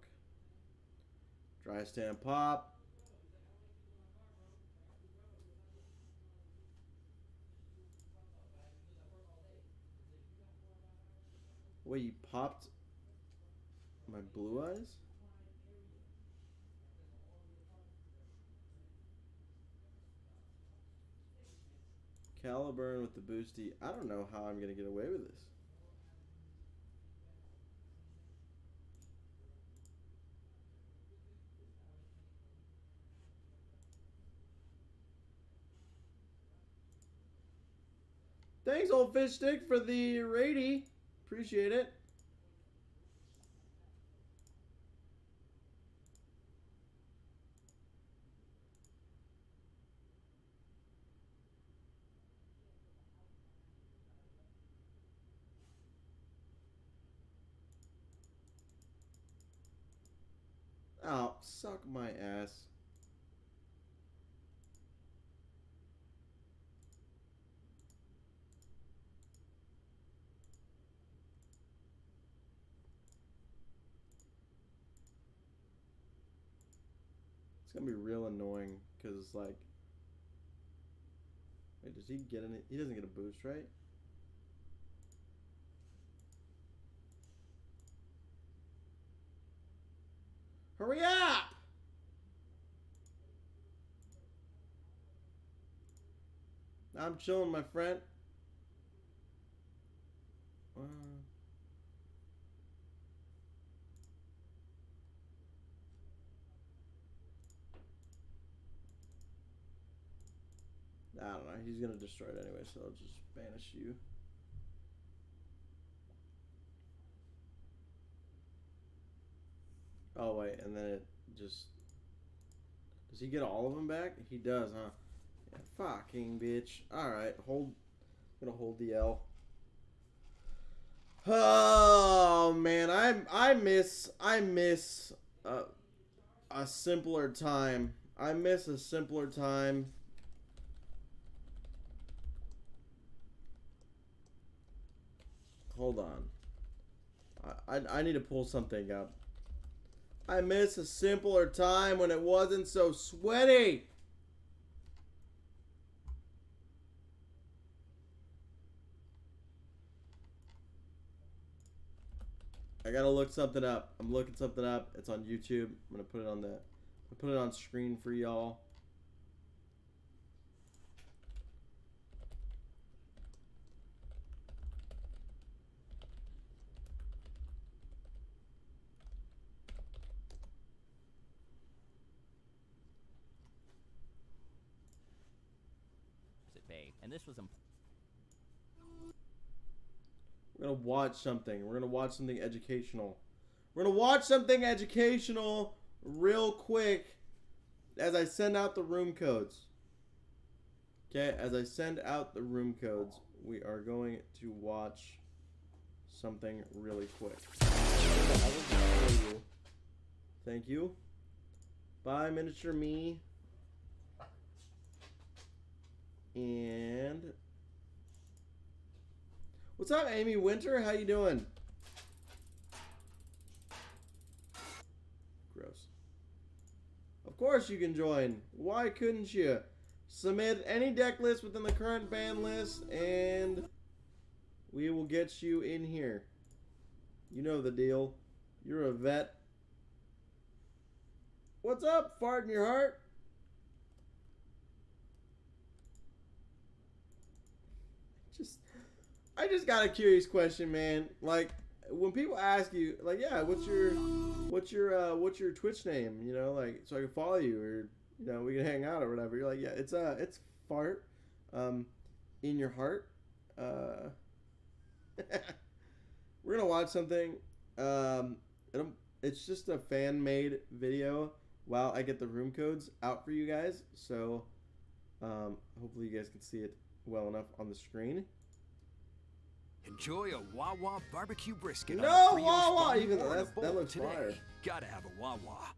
Dry stand pop. Wait, you popped my blue eyes? Caliburn with the boosty. I don't know how I'm gonna get away with this. Thanks, old fish stick, for the raidie. Appreciate it. Oh, suck my ass. It's gonna be real annoying, because it's like... Wait, does he get any... He doesn't get a boost, right? Hurry up! I'm chilling, my friend. I don't know. He's gonna destroy it anyway, so I'll just banish you. Oh wait, and then it just Does he get all of them back? He does, huh? Yeah, fucking bitch. Alright, hold. I'm gonna hold the L. Oh man, I miss a simpler time. I miss a simpler time. Hold on. I need to pull something up. I miss a simpler time when it wasn't so sweaty. I gotta look something up. I'm looking something up. It's on YouTube. I'm gonna put it on screen for y'all. And this was We're gonna watch something. We're gonna watch something educational. We're gonna watch something educational real quick as I send out the room codes. Okay, as I send out the room codes, we are going to watch something really quick. Thank you. Bye, miniature me. And what's up, Amy Winter? How you doing? Gross. Of course you can join. Why couldn't you? Submit any deck list within the current ban list and we will get you in here. You know the deal. You're a vet. What's up, fart in your heart? I just got a curious question, man. Like, when people ask you, like, yeah, what's your Twitch name? You know, like, so I can follow you, or you know, we can hang out or whatever. You're like, yeah, it's fart, in your heart. We're gonna watch something. It's just a fan-made video. While I get the room codes out for you guys, so hopefully you guys can see it well enough on the screen. Enjoy a Wawa barbecue brisket. No Wawa, even though that looks fire. Gotta have a Wawa.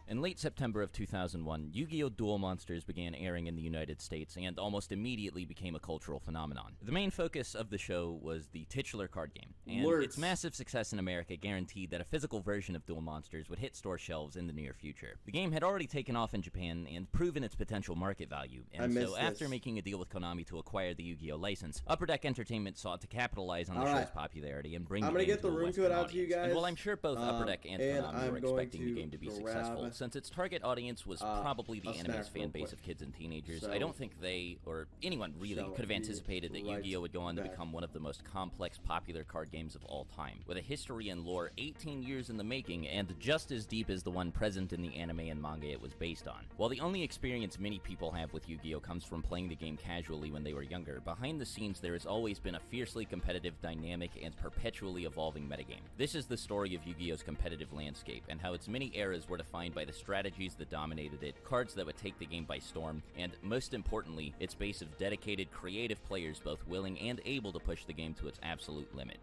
In late September of 2001, Yu-Gi-Oh! Duel Monsters began airing in the United States and almost immediately became a cultural phenomenon. The main focus of the show was the titular card game, and its massive success in America guaranteed that a physical version of Duel Monsters would hit store shelves in the near future. The game had already taken off in Japan and proven its potential market value, and so after making a deal with Konami to acquire the Yu-Gi-Oh! License, Upper Deck Entertainment sought to capitalize on the show's popularity and bring the game to a Western audience. And while I'm sure both Upper Deck and Konami were expecting the game to be successful, since its target audience was probably the anime's fan base of kids and teenagers, I don't think they, or anyone really, could have anticipated that Yu-Gi-Oh! Would go on to become one of the most complex popular card games of all time, with a history and lore 18 years in the making and just as deep as the one present in the anime and manga it was based on. While the only experience many people have with Yu-Gi-Oh! Comes from playing the game casually when they were younger, behind the scenes there has always been a fiercely competitive, dynamic, and perpetually evolving metagame. This is the story of Yu-Gi-Oh!'s competitive landscape, and how its many eras were defined by the strategies that dominated it, cards that would take the game by storm, and most importantly, its base of dedicated, creative players both willing and able to push the game to its absolute limit.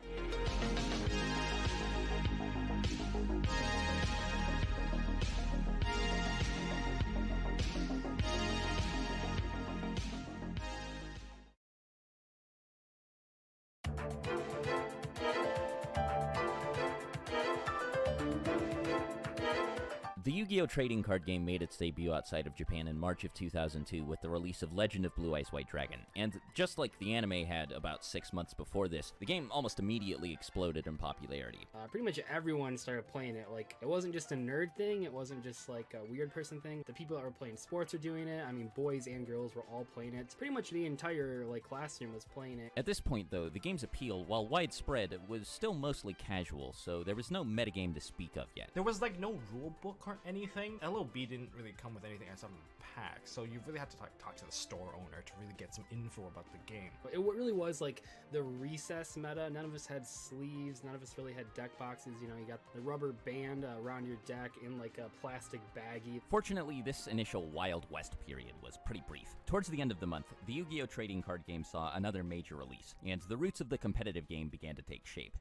The Yu-Gi-Oh! Trading card game made its debut outside of Japan in March of 2002 with the release of Legend of Blue Eyes White Dragon, and just like the anime had about 6 months before this, the game almost immediately exploded in popularity. Pretty much everyone started playing it. Like, it wasn't just a nerd thing, it wasn't just like a weird person thing. The people that were playing sports were doing it. I mean, boys and girls were all playing it. Pretty much the entire like classroom was playing it. At this point though, the game's appeal, while widespread, was still mostly casual, so there was no metagame to speak of yet. There was like no rule book or or anything. LOB didn't really come with anything as a pack, so you really had to talk to the store owner to really get some info about the game. It really was like the recess meta. None of us had sleeves, none of us really had deck boxes. You know, you got the rubber band around your deck in like a plastic baggie. Fortunately, this initial Wild West period was pretty brief. Towards the end of the month, the Yu-Gi-Oh! Trading card game saw another major release, and the roots of the competitive game began to take shape.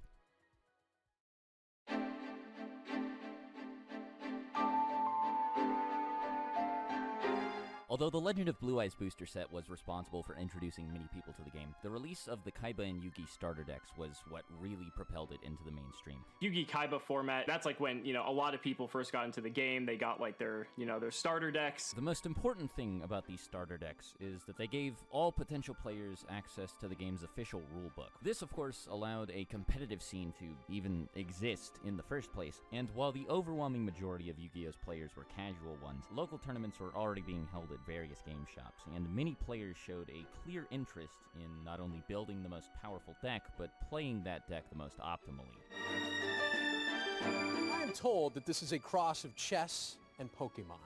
Although the Legend of Blue Eyes booster set was responsible for introducing many people to the game, the release of the Kaiba and Yugi starter decks was what really propelled it into the mainstream. Yugi Kaiba format, that's like when, a lot of people first got into the game, they got like their starter decks. The most important thing about these starter decks is that they gave all potential players access to the game's official rulebook. This, of course, allowed a competitive scene to even exist in the first place, and while the overwhelming majority of Yu-Gi-Oh's players were casual ones, local tournaments were already being held at various game shops, and many players showed a clear interest in not only building the most powerful deck, but playing that deck the most optimally. I am told that this is a cross of chess and Pokemon.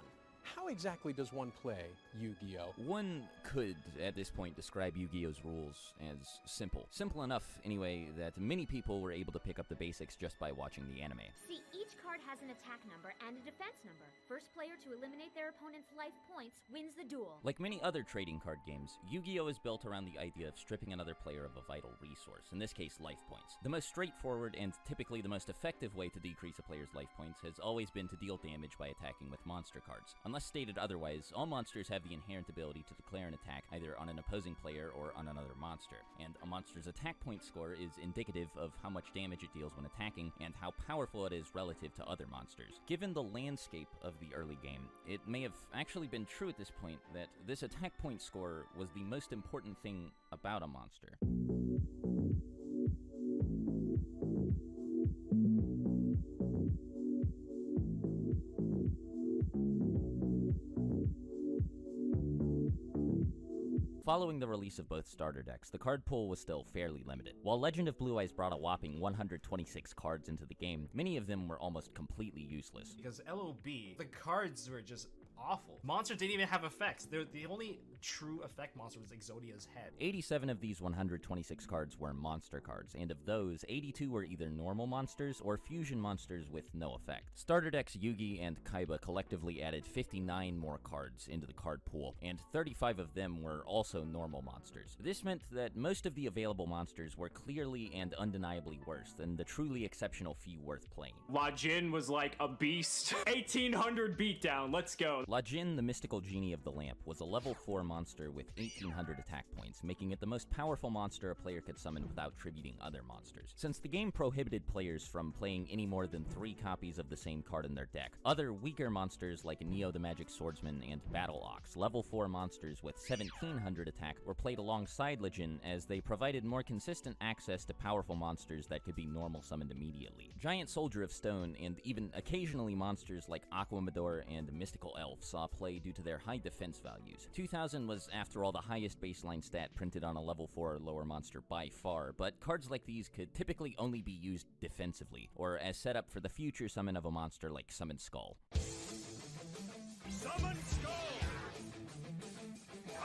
How exactly does one play Yu-Gi-Oh? One could, at this point, describe Yu-Gi-Oh's rules as simple. Simple enough, anyway, that many people were able to pick up the basics just by watching the anime. See, each card has an attack number and a defense number. First player to eliminate their opponent's life points wins the duel. Like many other trading card games, Yu-Gi-Oh is built around the idea of stripping another player of a vital resource, in this case, life points. The most straightforward and typically the most effective way to decrease a player's life points has always been to deal damage by attacking with monster cards. Unless stated otherwise, all monsters have the inherent ability to declare an attack either on an opposing player or on another monster, and a monster's attack point score is indicative of how much damage it deals when attacking and how powerful it is relative to other monsters. Given the landscape of the early game, it may have actually been true at this point that this attack point score was the most important thing about a monster. Following the release of both starter decks, the card pool was still fairly limited. While Legend of Blue Eyes brought a whopping 126 cards into the game, many of them were almost completely useless. Because LOB, the cards were just awful. Monsters didn't even have effects. The only true effect monster was Exodia's head. 87 of these 126 cards were monster cards, and of those, 82 were either normal monsters or fusion monsters with no effect. Starter decks Yugi and Kaiba collectively added 59 more cards into the card pool, and 35 of them were also normal monsters. This meant that most of the available monsters were clearly and undeniably worse than the truly exceptional few worth playing. La Jin was like a beast. 1800 beatdown, let's go. La Jin, the mystical genie of the lamp, was a level 4 monster with 1800 attack points, making it the most powerful monster a player could summon without tributing other monsters. Since the game prohibited players from playing any more than 3 copies of the same card in their deck, other weaker monsters like Neo the Magic Swordsman and Battle Ox, level 4 monsters with 1700 attack, were played alongside La Jin as they provided more consistent access to powerful monsters that could be normal summoned immediately. Giant Soldier of Stone and even occasionally monsters like Aquamador and Mystical Elf saw play due to their high defense values. 2000 was, after all, the highest baseline stat printed on a level 4 or lower monster by far, but cards like these could typically only be used defensively, or as setup for the future summon of a monster like Summon Skull. Summon Skull!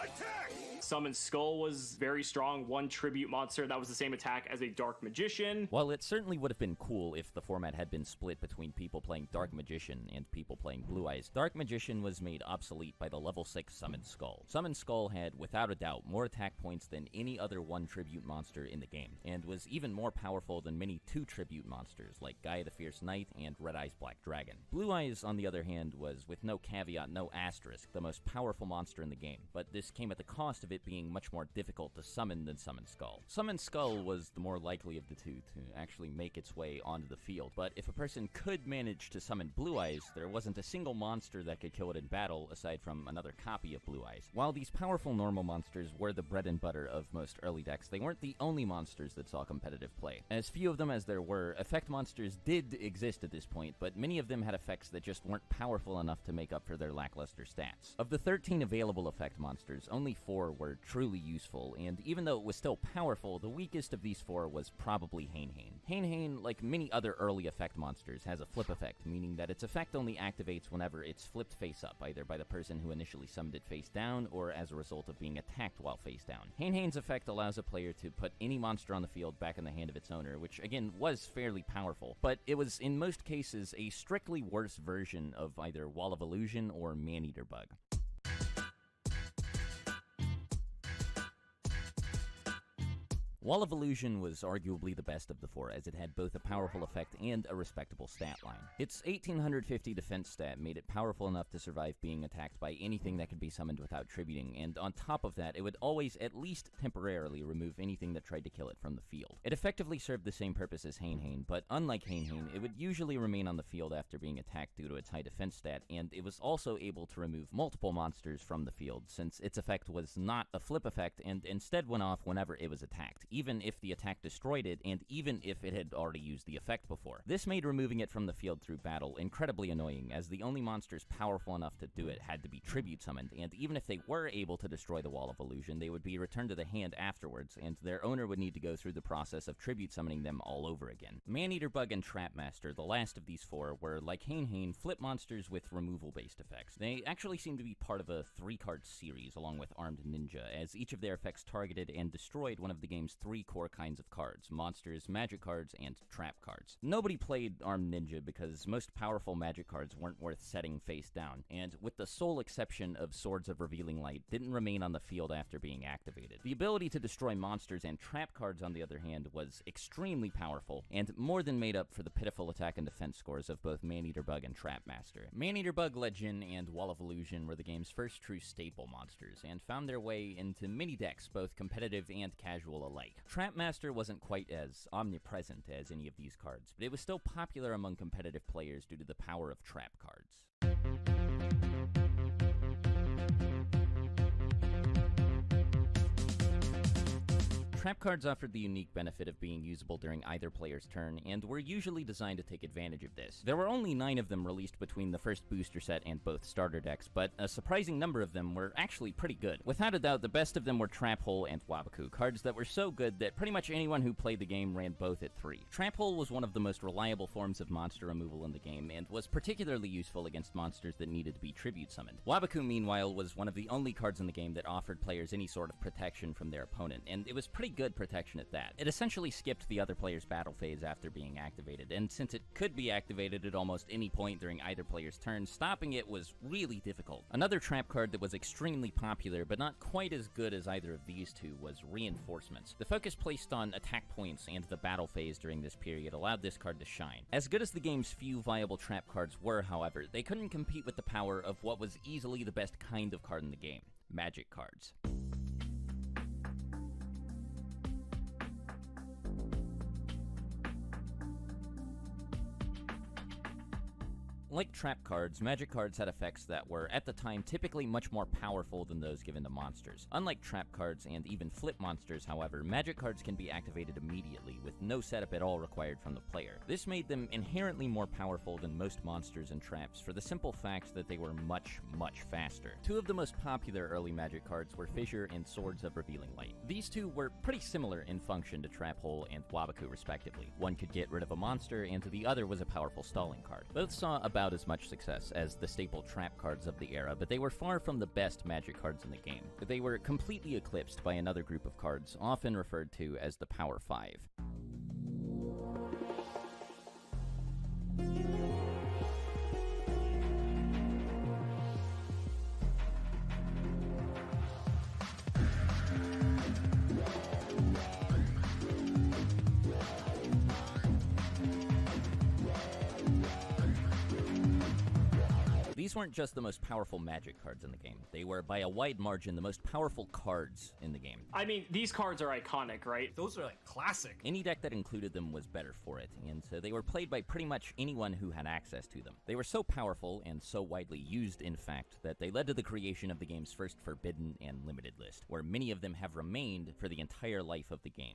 Attack! Summon Skull was very strong, one tribute monster that was the same attack as a Dark Magician. While it certainly would have been cool if the format had been split between people playing Dark Magician and people playing Blue Eyes, Dark Magician was made obsolete by the level 6 Summon Skull. Summon Skull had, without a doubt, more attack points than any other 1 tribute monster in the game, and was even more powerful than many 2 tribute monsters like Gaia the Fierce Knight and Red Eyes Black Dragon. Blue Eyes, on the other hand, was, with no caveat, no asterisk, the most powerful monster in the game, but this came at the cost of it being much more difficult to summon than Summon Skull. Summon Skull was the more likely of the two to actually make its way onto the field, but if a person could manage to summon Blue Eyes, there wasn't a single monster that could kill it in battle aside from another copy of Blue Eyes. While these powerful normal monsters were the bread and butter of most early decks, they weren't the only monsters that saw competitive play. As few of them as there were, effect monsters did exist at this point, but many of them had effects that just weren't powerful enough to make up for their lackluster stats. Of the 13 available effect monsters, only 4 were truly useful, and even though it was still powerful, the weakest of these four was probably Hain-Hain. Hain-Hain, like many other early effect monsters, has a flip effect, meaning that its effect only activates whenever it's flipped face up, either by the person who initially summoned it face down, or as a result of being attacked while face down. Hain-Hain's effect allows a player to put any monster on the field back in the hand of its owner, which again was fairly powerful, but it was in most cases a strictly worse version of either Wall of Illusion or Maneater Bug. Wall of Illusion was arguably the best of the four, as it had both a powerful effect and a respectable stat line. Its 1850 defense stat made it powerful enough to survive being attacked by anything that could be summoned without tributing, and on top of that, it would always at least temporarily remove anything that tried to kill it from the field. It effectively served the same purpose as Hain-Hain, but unlike Hain-Hain, it would usually remain on the field after being attacked due to its high defense stat, and it was also able to remove multiple monsters from the field, since its effect was not a flip effect and instead went off whenever it was attacked, even if the attack destroyed it, and even if it had already used the effect before. This made removing it from the field through battle incredibly annoying, as the only monsters powerful enough to do it had to be tribute summoned, and even if they were able to destroy the Wall of Illusion, they would be returned to the hand afterwards, and their owner would need to go through the process of tribute summoning them all over again. Maneater Bug and Trapmaster, the last of these four, were, like Hain-Hain, flip monsters with removal-based effects. They actually seem to be part of a 3-card series, along with Armed Ninja, as each of their effects targeted and destroyed one of the game's 3 core kinds of cards: monsters, magic cards, and trap cards. Nobody played Armed Ninja because most powerful magic cards weren't worth setting face down, and with the sole exception of Swords of Revealing Light, didn't remain on the field after being activated. The ability to destroy monsters and trap cards, on the other hand, was extremely powerful, and more than made up for the pitiful attack and defense scores of both Maneater Bug and Trapmaster. Maneater Bug, Legend, and Wall of Illusion were the game's first true staple monsters, and found their way into many decks, both competitive and casual alike. Trapmaster wasn't quite as omnipresent as any of these cards, but it was still popular among competitive players due to the power of trap cards. Trap cards offered the unique benefit of being usable during either player's turn, and were usually designed to take advantage of this. There were only 9 of them released between the first booster set and both starter decks, but a surprising number of them were actually pretty good. Without a doubt, the best of them were Trap Hole and Wabaku, cards that were so good that pretty much anyone who played the game ran both at 3. Trap Hole was one of the most reliable forms of monster removal in the game, and was particularly useful against monsters that needed to be tribute summoned. Wabaku, meanwhile, was one of the only cards in the game that offered players any sort of protection from their opponent, and it was pretty good protection at that. It essentially skipped the other player's battle phase after being activated, and since it could be activated at almost any point during either player's turn, stopping it was really difficult. Another trap card that was extremely popular, but not quite as good as either of these two, was Reinforcements. The focus placed on attack points and the battle phase during this period allowed this card to shine. As good as the game's few viable trap cards were, however, they couldn't compete with the power of what was easily the best kind of card in the game: magic cards. Like trap cards, magic cards had effects that were, at the time, typically much more powerful than those given to monsters. Unlike trap cards and even flip monsters, however, magic cards can be activated immediately, with no setup at all required from the player. This made them inherently more powerful than most monsters and traps, for the simple fact that they were much, much faster. 2 of the most popular early magic cards were Fissure and Swords of Revealing Light. These two were pretty similar in function to Trap Hole and Wabaku, respectively. One could get rid of a monster, and the other was a powerful stalling card. Both saw about as much success as the staple trap cards of the era, but they were far from the best magic cards in the game. They were completely eclipsed by another group of cards, often referred to as the Power 5. These weren't just the most powerful magic cards in the game. They were, by a wide margin, the most powerful cards in the game. I mean, these cards are iconic, right? Those are like classic. Any deck that included them was better for it, and so they were played by pretty much anyone who had access to them. They were so powerful, and so widely used, in fact, that they led to the creation of the game's first Forbidden and Limited list, where many of them have remained for the entire life of the game.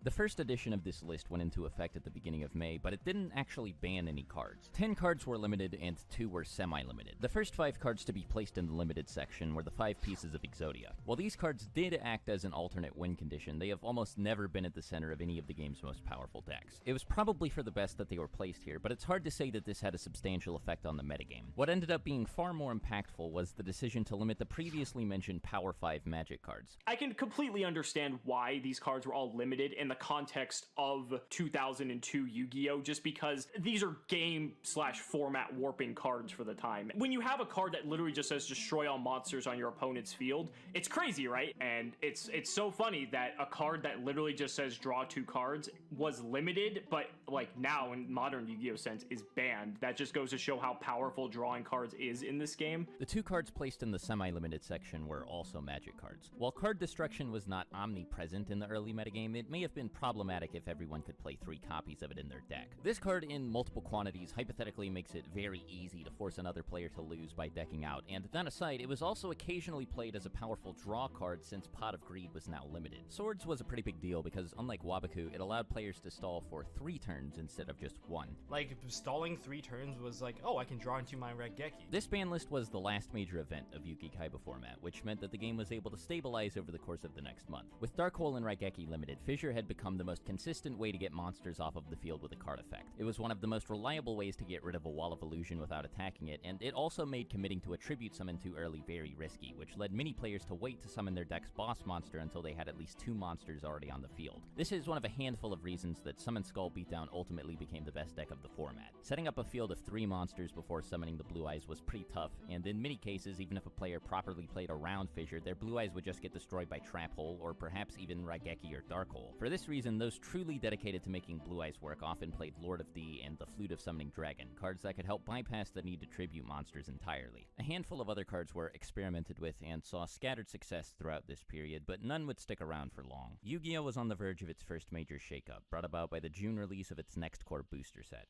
The The first edition of this list went into effect at the beginning of May, but it didn't actually ban any cards. 10 cards were limited and 2 were semi-limited. The first 5 cards to be placed in the limited section were the 5 pieces of Exodia. While these cards did act as an alternate win condition, they have almost never been at the center of any of the game's most powerful decks. It was probably for the best that they were placed here, but it's hard to say that this had a substantial effect on the metagame. What ended up being far more impactful was the decision to limit the previously mentioned Power 5 Magic cards. I can completely understand why these cards were all limited in the context of 2002 Yu-Gi-Oh! Just because these are game/format warping cards for the time. When you have a card that literally just says destroy all monsters on your opponent's field, it's crazy, right? And it's so funny that a card that literally just says draw 2 cards was limited, but like now in modern Yu-Gi-Oh! Sense is banned. That just goes to show how powerful drawing cards is in this game. The 2 cards placed in the semi-limited section were also Magic cards. While card destruction was not omnipresent in the early metagame, it may have been problematic if everyone could play 3 copies of it in their deck. This card in multiple quantities hypothetically makes it very easy to force another player to lose by decking out, and that aside, it was also occasionally played as a powerful draw card since Pot of Greed was now limited. Swords was a pretty big deal because, unlike Wabaku, it allowed players to stall for 3 turns instead of just 1. Like, stalling 3 turns was like, oh, I can draw into my Raigeki. This ban list was the last major event of Yu-Gi Kaiba format, which meant that the game was able to stabilize over the course of the next month. With Dark Hole and Raigeki limited, Fissure had become the most consistent way to get monsters off of the field with a card effect. It was one of the most reliable ways to get rid of a Wall of Illusion without attacking it, and it also made committing to a tribute summon too early very risky, which led many players to wait to summon their deck's boss monster until they had at least 2 monsters already on the field. This is one of a handful of reasons that Summon Skull Beatdown ultimately became the best deck of the format. Setting up a field of 3 monsters before summoning the Blue Eyes was pretty tough, and in many cases, even if a player properly played around Fissure, their Blue Eyes would just get destroyed by Trap Hole, or perhaps even Raigeki or Dark Hole. For this reason, those truly dedicated to making Blue Eyes work often played Lord of D and the Flute of Summoning Dragon, cards that could help bypass the need to tribute monsters entirely. A handful of other cards were experimented with and saw scattered success throughout this period, but none would stick around for long. Yu-Gi-Oh! Was on the verge of its first major shakeup, brought about by the June release of its next core booster set.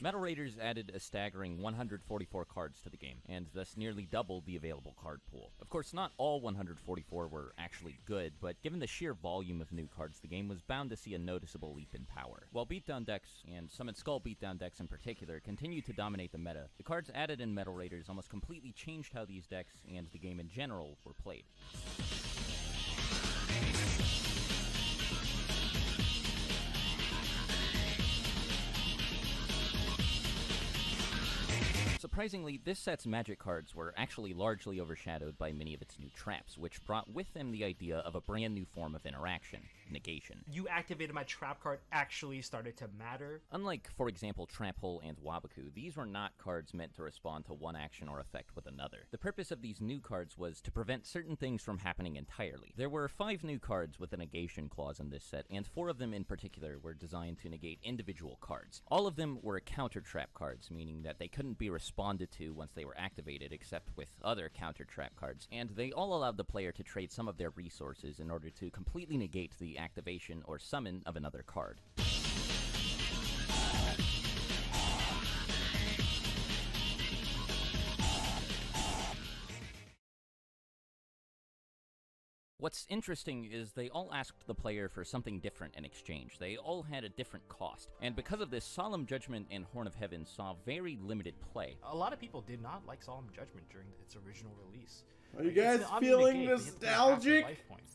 Metal Raiders added a staggering 144 cards to the game, and thus nearly doubled the available card pool. Of course, not all 144 were actually good, but given the sheer volume of new cards, the game was bound to see a noticeable leap in power. While beatdown decks, and Summon Skull beatdown decks in particular, continued to dominate the meta, the cards added in Metal Raiders almost completely changed how these decks, and the game in general, were played. Surprisingly, this set's Magic cards were actually largely overshadowed by many of its new traps, which brought with them the idea of a brand new form of interaction: negation. You activated my trap card actually started to matter. Unlike, for example, Trap Hole and Wabaku, these were not cards meant to respond to one action or effect with another. The purpose of these new cards was to prevent certain things from happening entirely. There were 5 new cards with a negation clause in this set, and 4 of them in particular were designed to negate individual cards. All of them were counter trap cards, meaning that they couldn't be responded to once they were activated except with other counter trap cards, and they all allowed the player to trade some of their resources in order to completely negate the activation or summon of another card. What's interesting is they all asked the player for something different in exchange. They all had a different cost, and because of this, Solemn Judgment and Horn of Heaven saw very limited play. A lot of people did not like Solemn Judgment during its original release. Are you guys feeling nostalgic?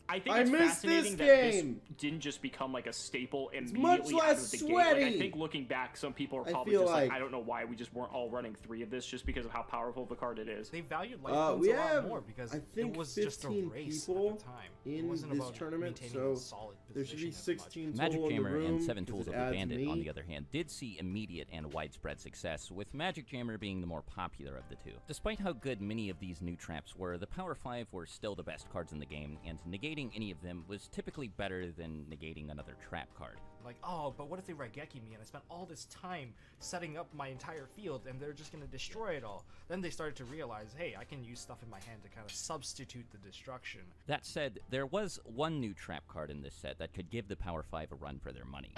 I think I it's missed fascinating this that game. this didn't just become like a staple immediately much out of less the sweaty. gate. Like, I think looking back, some people are probably just like, I don't know why we just weren't all running 3 of this just because of how powerful the card it is. They valued life points a lot more because it was just a race at the time. In this tournament, so there should be 16 Magic total in the Jammer room, and 7 Tools of the Bandit, me. on the other hand, did see immediate and widespread success, with Magic Jammer being the more popular of the 2. Despite how good many of these new traps were, the Power 5 were still the best cards in the game, and negating any of them was typically better than negating another trap card. Like, oh, but what if they Raigeki me and I spent all this time setting up my entire field and they're just going to destroy it all? Then they started to realize, hey, I can use stuff in my hand to kind of substitute the destruction. That said, there was one new trap card in this set that could give the Power 5 a run for their money.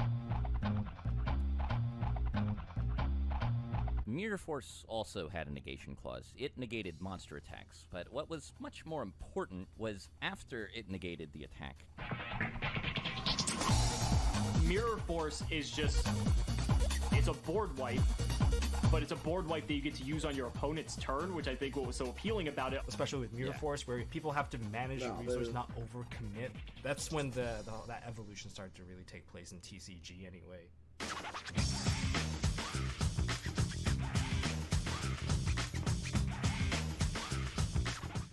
Mirror Force also had a negation clause. It negated monster attacks, but what was much more important was after it negated the attack. Mirror Force is just, it's a board wipe, but it's a board wipe that you get to use on your opponent's turn, which I think what was so appealing about it. Especially with Mirror Force, where people have to manage the resource, not overcommit. That's when that evolution started to really take place in TCG anyway.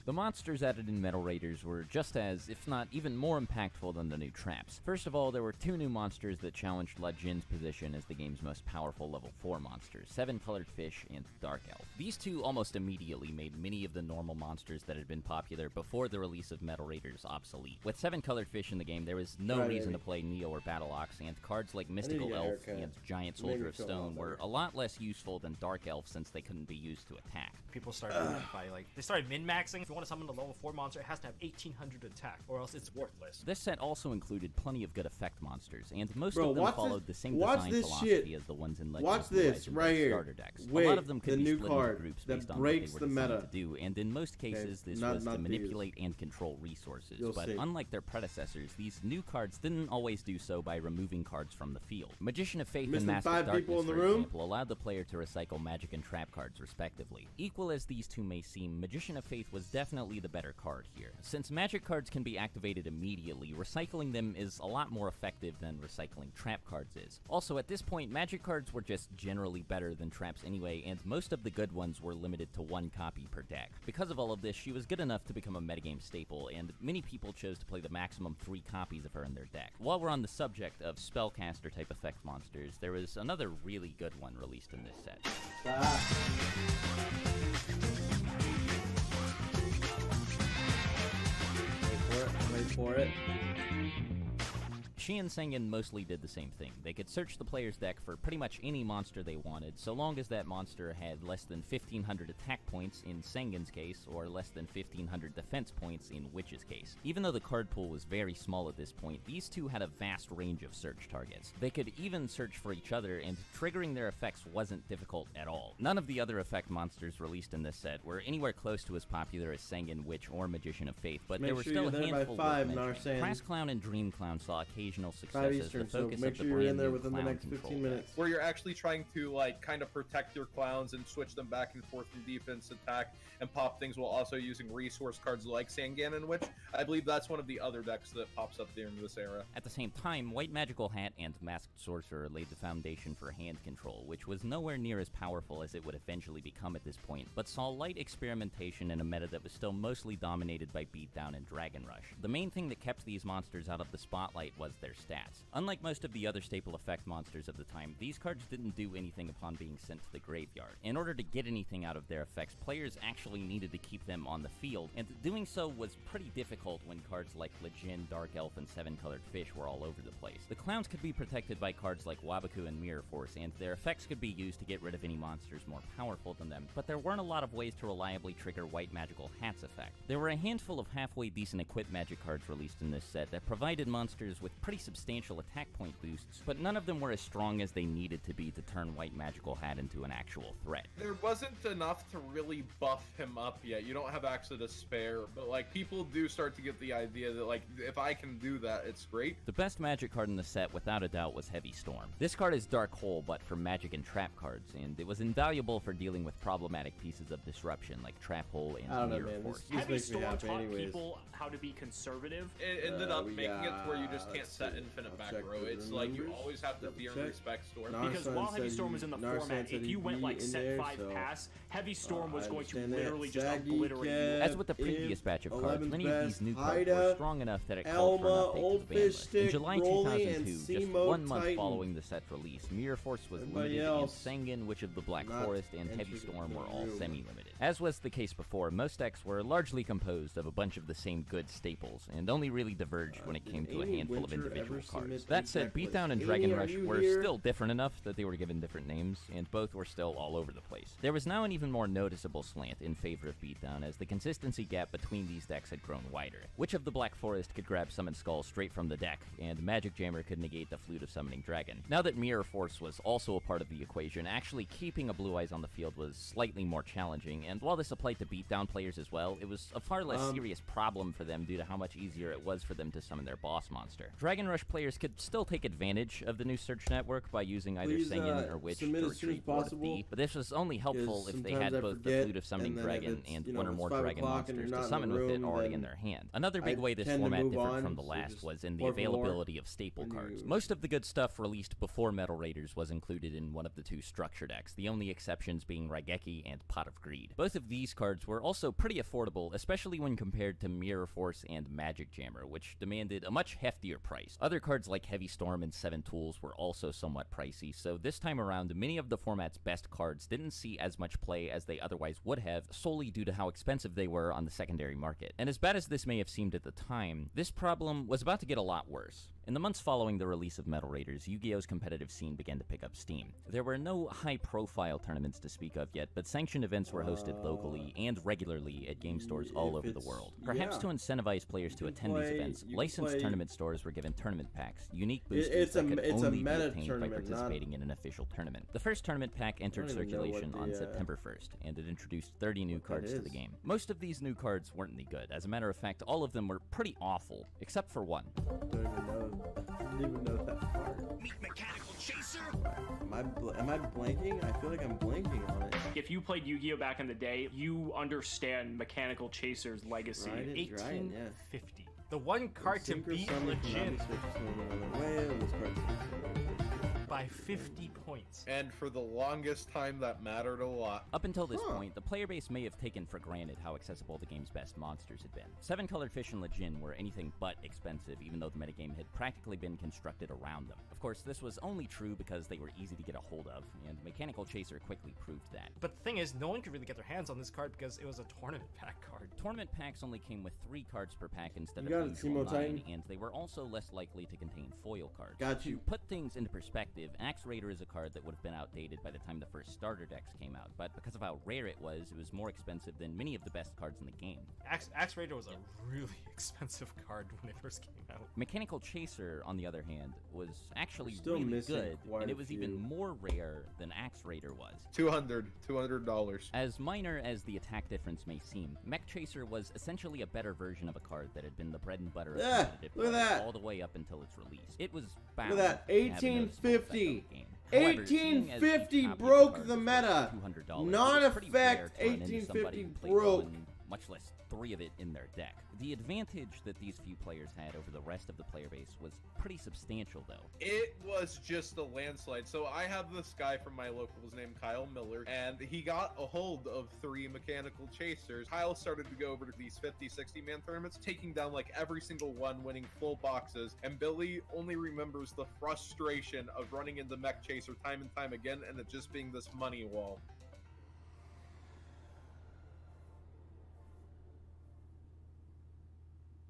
The monsters added in Metal Raiders were just as, if not even more impactful than the new traps. First of all, there were 2 new monsters that challenged La Jin's position as the game's most powerful level 4 monsters, 7-Colored Fish and Dark Elf. These 2 almost immediately made many of the normal monsters that had been popular before the release of Metal Raiders obsolete. With 7-Colored Fish in the game, there was no reason to play Neo or Battle Ox, and cards like Mystical Elf and Giant Soldier of Stone were a lot less useful than Dark Elf since they couldn't be used to attack. People started they started min-maxing. If you want to summon a level 4 monster, it has to have 1800 attack, or else it's worthless. This set also included plenty of good effect monsters, and most of them followed the same design philosophy as the ones in Legends. Watch this right here. Starter decks. Wait, a lot of them could the be new split card into groups that based on breaks what they were the designed meta. to do, and in most cases this was to manipulate and control resources. But unlike their predecessors, these new cards didn't always do so by removing cards from the field. Magician of Faith and Mask of Darkness, for example, allowed the player to recycle magic and trap cards respectively. Equal as these two may seem, Magician of Faith was definitely the better card here. Since magic cards can be activated immediately, recycling them is a lot more effective than recycling trap cards is. Also, at this point, magic cards were just generally better than traps anyway, and most of the good ones were limited to 1 copy per deck. Because of all of this, she was good enough to become a metagame staple, and many people chose to play the maximum 3 copies of her in their deck. While we're on the subject of spellcaster type effect monsters, there was another really good one released in this set. Wait for it. She and Sengen mostly did the same thing. They could search the player's deck for pretty much any monster they wanted, so long as that monster had less than 1500 attack points in Sengen's case, or less than 1500 defense points in Witch's case. Even though the card pool was very small at this point, these two had a vast range of search targets. They could even search for each other, and triggering their effects wasn't difficult at all. None of the other effect monsters released in this set were anywhere close to as popular as Sengen, Witch, or Magician of Faith, but there were still a handful worth mentioning. Crass Clown and Dream Clown saw occasional success as the focus of the brand new within the next 15 minutes. Where you're actually trying to like kind of protect your clowns and switch them back and forth from defense, attack, and pop things while also using resource cards like Sangan, Witch. I believe that's one of the other decks that pops up during this era. At the same time, White Magical Hat and Masked Sorcerer laid the foundation for hand control, which was nowhere near as powerful as it would eventually become at this point, but saw light experimentation in a meta that was still mostly dominated by Beatdown and Dragon Rush. The main thing that kept these monsters out of the spotlight was their stats. Unlike most of the other staple effect monsters of the time, these cards didn't do anything upon being sent to the graveyard. In order to get anything out of their effects, players actually needed to keep them on the field, and doing so was pretty difficult when cards like Legend, Dark Elf, and 7-Colored Fish were all over the place. The clowns could be protected by cards like Wabaku and Mirror Force, and their effects could be used to get rid of any monsters more powerful than them, but there weren't a lot of ways to reliably trigger White Magical Hat's effect. There were a handful of halfway decent equipped magic cards released in this set that provided monsters with pretty substantial attack point boosts, but none of them were as strong as they needed to be to turn White Magical Hat into an actual threat. There wasn't enough to really buff him up yet. You don't have access to spare, but like people do start to get the idea that like if I can do that, it's great. The best magic card in the set without a doubt was Heavy Storm. This card is Dark Hole but for magic and trap cards, and it was invaluable for dealing with problematic pieces of disruption like Trap Hole and Mirror Force. Heavy Storm taught people how to be conservative. It ended up making it to where you just can't set infinite back row. It's like you always have to fear and respect Storm. Because while Heavy Storm was in the format, if you went like set 5 pass, Heavy Storm was going to literally just obliterate you. As with the previous batch of cards, many of these new cards were strong enough that it called for an update to the ban list. In July 2002, just 1 month following the set's release, Mirror Force was limited, and Sengen, Witch of the Black Forest, and Heavy Storm were all semi-limited. As was the case before, most decks were largely composed of a bunch of the same good staples, and only really diverged when it came to a handful of individual individual cards. submit That said, exactly. Beatdown and Amy, Dragon are Rush you were here? still different enough that they were given different names, and both were still all over the place. There was now an even more noticeable slant in favor of Beatdown, as the consistency gap between these decks had grown wider. Witch of the Black Forest could grab Summon Skull straight from the deck, and Magic Jammer could negate the Flute of Summoning Dragon. Now that Mirror Force was also a part of the equation, actually keeping a Blue Eyes on the field was slightly more challenging, and while this applied to Beatdown players as well, it was a far less serious problem for them due to how much easier it was for them to summon their boss monster. Dragon Rush players could still take advantage of the new search network by using either Sengen or Witch to retrieve Lord of D, but this was only helpful if they had both the Flute of Summoning Dragon and one or more Dragon monsters to summon with it already in their hand. Another big way this format differed from the last was in the availability of staple cards. Most of the good stuff released before Metal Raiders was included in one of the two structure decks, the only exceptions being Raigeki and Pot of Greed. Both of these cards were also pretty affordable, especially when compared to Mirror Force and Magic Jammer, which demanded a much heftier price. Other cards like Heavy Storm and Seven Tools were also somewhat pricey, so this time around, many of the format's best cards didn't see as much play as they otherwise would have, solely due to how expensive they were on the secondary market. And as bad as this may have seemed at the time, this problem was about to get a lot worse. In the months following the release of Metal Raiders, Yu-Gi-Oh's competitive scene began to pick up steam. There were no high-profile tournaments to speak of yet, but sanctioned events were hosted locally and regularly at game stores all over the world. Perhaps to incentivize players to attend these events, licensed tournament stores were given tournament packs, unique boosters that could only be obtained by participating in an official tournament. The first tournament pack entered circulation on September 1st, and it introduced 30 new cards to the game. Most of these new cards weren't any good. As a matter of fact, all of them were pretty awful, except for one. I didn't even know that part. Meet Mechanical Chaser! Am I blanking? I feel like I'm blanking on it. If you played Yu-Gi-Oh back in the day, you understand Mechanical Chaser's legacy. 1850. The one card to beat Legend by 50 points. And for the longest time, that mattered a lot. Up until this point, the player base may have taken for granted how accessible the game's best monsters had been. 7-colored Fish and Legend were anything but expensive, even though the metagame had practically been constructed around them. Of course, this was only true because they were easy to get a hold of, and Mechanical Chaser quickly proved that. But the thing is, no one could really get their hands on this card because it was a tournament pack card. Tournament packs only came with 3 cards per pack instead of usual 9, and they were also less likely to contain foil cards. To put things into perspective, Axe Raider is a card that would have been outdated by the time the first starter decks came out, but because of how rare it was more expensive than many of the best cards in the game. Axe Raider was a really expensive card when it first came out. Mechanical Chaser, on the other hand, was actually really good, and it was even more rare than Axe Raider was. $200. As minor as the attack difference may seem, Mech Chaser was essentially a better version of a card that had been the bread and butter of competitive play all the way up until its release. It was bound Look at that, 1850. However, 1850 broke the meta. Non-effect 1850 broke. Much less 3 of it in their deck. The advantage that these few players had over the rest of the player base was pretty substantial, though. It was just a landslide. So I have this guy from my locals named Kyle Miller, and he got a hold of 3 Mechanical Chasers. Kyle started to go over to these 50, 60-man tournaments, taking down like every single one, winning full boxes, and Billy only remembers the frustration of running into Mech Chaser time and time again, and it just being this money wall.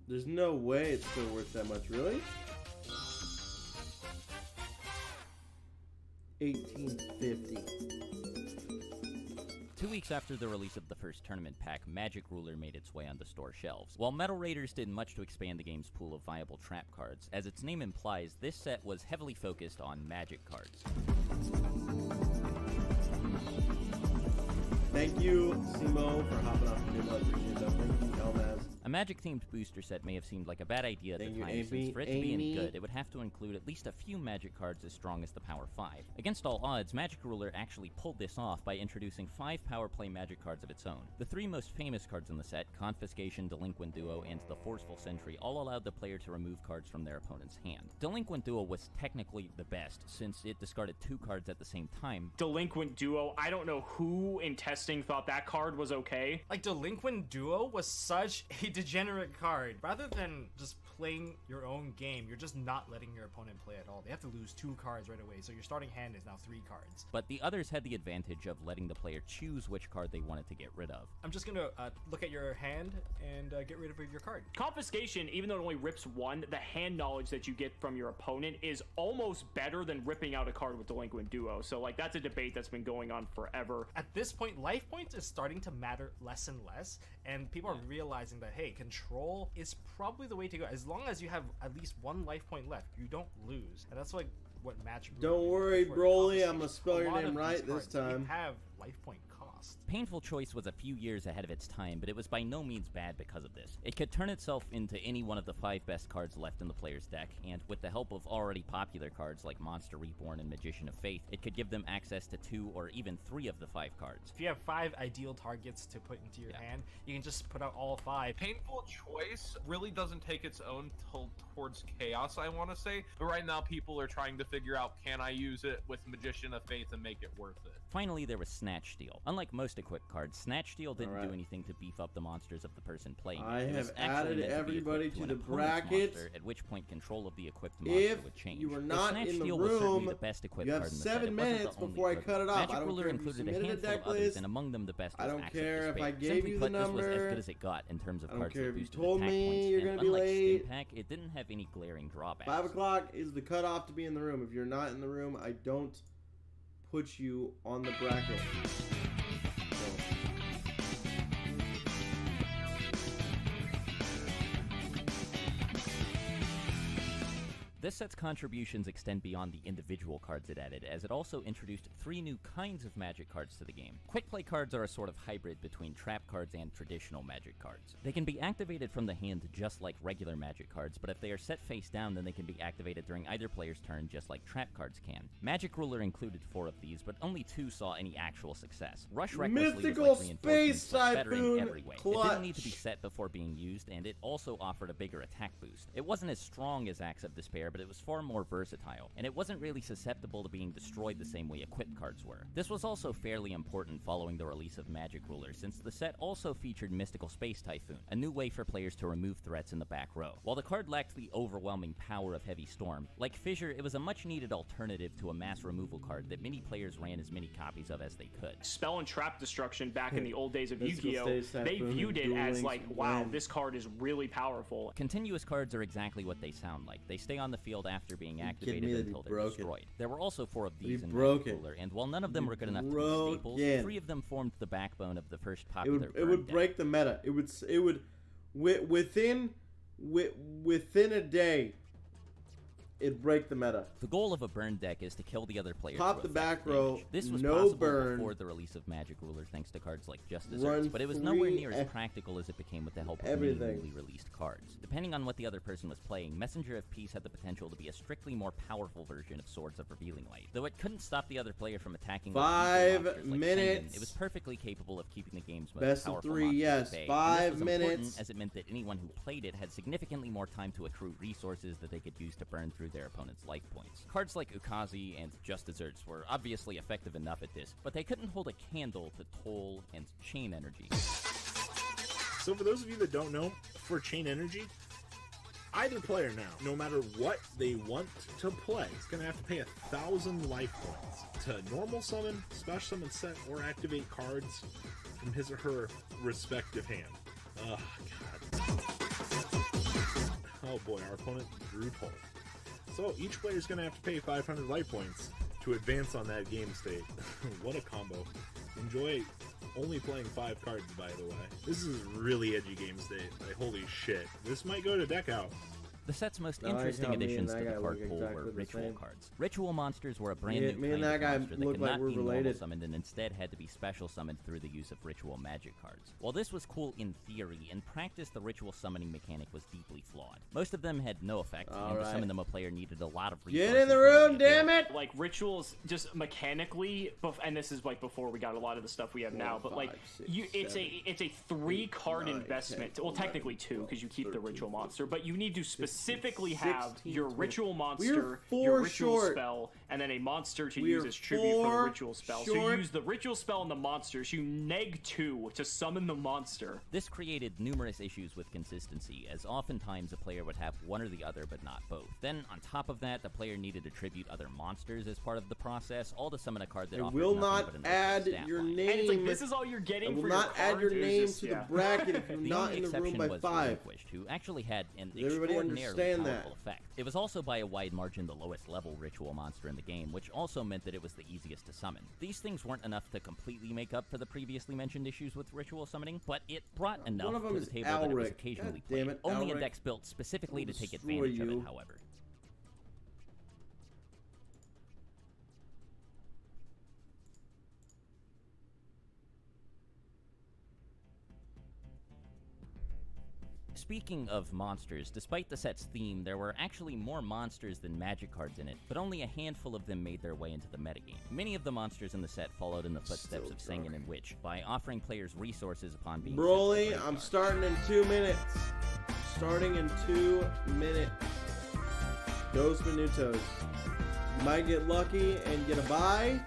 There's no way it's still worth that much, really? 1850. 2 weeks after the release of the first tournament pack, Magic Ruler made its way onto store shelves. While Metal Raiders did much to expand the game's pool of viable trap cards, as its name implies, this set was heavily focused on Magic cards. Thank you, Simo, for hopping off the new appreciate that. Thank you, Elmaz. A Magic-themed booster set may have seemed like a bad idea at the time, since for it to be any good, it would have to include at least a few Magic cards as strong as the Power 5. Against all odds, Magic Ruler actually pulled this off by introducing 5 Power Play Magic cards of its own. The 3 most famous cards in the set, Confiscation, Delinquent Duo, and the Forceful Sentry, all allowed the player to remove cards from their opponent's hand. Delinquent Duo was technically the best, since it discarded 2 cards at the same time. Delinquent Duo, I don't know who in testing thought that card was okay. Like, Delinquent Duo was such a degenerate card. Rather than just playing your own game, you're just not letting your opponent play at all. They have to lose 2 cards right away, so your starting hand is now 3 cards. But the others had the advantage of letting the player choose which card they wanted to get rid of. I'm just gonna look at your hand and get rid of your card. Confiscation, even though it only rips 1, the hand knowledge that you get from your opponent is almost better than ripping out a card with Delinquent Duo. So like that's a debate that's been going on forever. At this point, life points is starting to matter less and less, and people are realizing that, hey, control is probably the way to go. As long as you have at least 1 life point left, you don't lose. And that's like what Magic. Don't worry, Broly, I'm gonna spell your name right this time. Have life point cost. Painful Choice was a few years ahead of its time, but it was by no means bad because of this. It could turn itself into any one of the 5 best cards left in the player's deck, and with the help of already popular cards like Monster Reborn and Magician of Faith, it could give them access to 2 or even 3 of the 5 cards. If you have 5 ideal targets to put into your hand, you can just put out all 5. Painful Choice really doesn't take its own towards chaos, I want to say, but right now people are trying to figure out, can I use it with Magician of Faith and make it worth it? Finally, there was Snatch Steal. Unlike most equipped cards, Snatch Steal didn't do anything to beef up the monsters of the person playing. I it have added everybody to the bracket. At which point control of the equipped monster would change. If you were not Snatch in the Steal was certainly room, the best equipped you have card in the 7 set. minutes before I cut it off. Magic I don't Ruler care if you included a submitted a handful deck of others, list. and among them the best I was don't Access care to if Space. I gave Simply you the put, this was as number. good as it got in terms of I don't cards care that if you boosted told attack me points, you're and gonna be unlike late. Steam Pack, it didn't have any glaring drawbacks. 5 o'clock is the cutoff to be in the room. If you're not in the room, I don't put you on the bracket. This set's contributions extend beyond the individual cards it added, as it also introduced 3 new kinds of Magic cards to the game. Quick Play cards are a sort of hybrid between trap cards and traditional Magic cards. They can be activated from the hand just like regular Magic cards, but if they are set face down, then they can be activated during either player's turn just like trap cards can. Magic Ruler included 4 of these, but only 2 saw any actual success. Rush Recklessly Mythical was like reinforcements, Space but better in Typhoon every way. It didn't need to be set before being used, and it also offered a bigger attack boost. It wasn't as strong as Axe of Despair, but it was far more versatile, and it wasn't really susceptible to being destroyed the same way equipped cards were. This was also fairly important following the release of Magic Ruler, since the set also featured Mystical Space Typhoon, a new way for players to remove threats in the back row. While the card lacked the overwhelming power of Heavy Storm, like Fissure, it was a much-needed alternative to a mass removal card that many players ran as many copies of as they could. Spell and Trap Destruction back in the old days of Yu-Gi-Oh! They viewed it as like, wow, this card is really powerful. Continuous cards are exactly what they sound like. They stay on the field after being activated until they're destroyed. There were also 4 of these in Magic Ruler, and while none of them were good enough to be staples, 3 of them formed the backbone of the first popular It would break the meta. It would within a day, it'd break the meta. The goal of a burn deck is to kill the other player. Pop the back row. This was no possible burn. before the release of Magic Ruler, thanks to cards like Just Desserts, but it was nowhere near as practical as it became with the help of many newly released cards. Depending on what the other person was playing, Messenger of Peace had the potential to be a strictly more powerful version of Swords of Revealing Light. Though it couldn't stop the other player from attacking 5 minutes. It was perfectly capable of keeping the game's most Best powerful of 3, yes. 5 minutes. As it meant that anyone who played it had significantly more time to accrue resources that they could use to burn through their opponent's life points. Cards like Crazii and Just Desserts were obviously effective enough at this, but they couldn't hold a candle to Toll and Chain Energy. So for those of you that don't know, for Chain Energy, either player now, no matter what they want to play, is going to have to pay 1,000 life points to normal summon, special summon, set, or activate cards from his or her respective hand. Oh, God. Oh boy, our opponent drew Toll. So each player is going to have to pay 500 life points to advance on that game state. What a combo. Enjoy only playing 5 cards, by the way. This is really edgy game state. Like, holy shit. This might go to deck out. The set's most interesting additions to the card pool were ritual cards. Ritual monsters were a brand new kind of monster that could not be normal summoned and instead had to be special summoned through the use of ritual magic cards. While this was cool in theory, in practice the ritual summoning mechanic was deeply flawed. Most of them had no effect, and to summon them a player needed a lot of resources. Get in the room, damn it! Like, rituals, just mechanically, and this is like before we got a lot of the stuff we have now, but like, it's a 3-card investment. Well, technically 2, because you keep the ritual monster, but you need to specifically have your ritual monster, your ritual spell, and then a monster to We use are as tribute for the 4 ritual spell. So you use the ritual spell on the monsters, you neg 2 to summon the monster. This created numerous issues with consistency, as oftentimes a player would have one or the other but not both. Then, on top of that, the player needed to tribute other monsters as part of the process, all to summon a card that It offered will nothing not but an add open stat your line. name. And it's like, this is all you're getting I will for not your add your card? It was name just- to yeah. the bracket if you're The not only in the room exception by was 5. Relinquished, who actually had an Does everybody extraordinarily understand powerful that? effect. It was also by a wide margin the lowest level ritual monster in the game, which also meant that it was the easiest to summon. These things weren't enough to completely make up for the previously mentioned issues with ritual summoning, but it brought enough One of them to is the table that it was Alric. occasionally God damn played. it, Only in Alric decks built specifically to will take destroy advantage of you. it, however. Speaking of monsters, despite the set's theme, there were actually more monsters than magic cards in it, but only a handful of them made their way into the metagame. Many of the monsters in the set followed in the footsteps of Sengen and Witch by offering players resources upon being Broly, sent to the I'm graveyard. starting in 2 minutes. Starting in 2 minutes. Dos Minutos. You might get lucky and get a bye,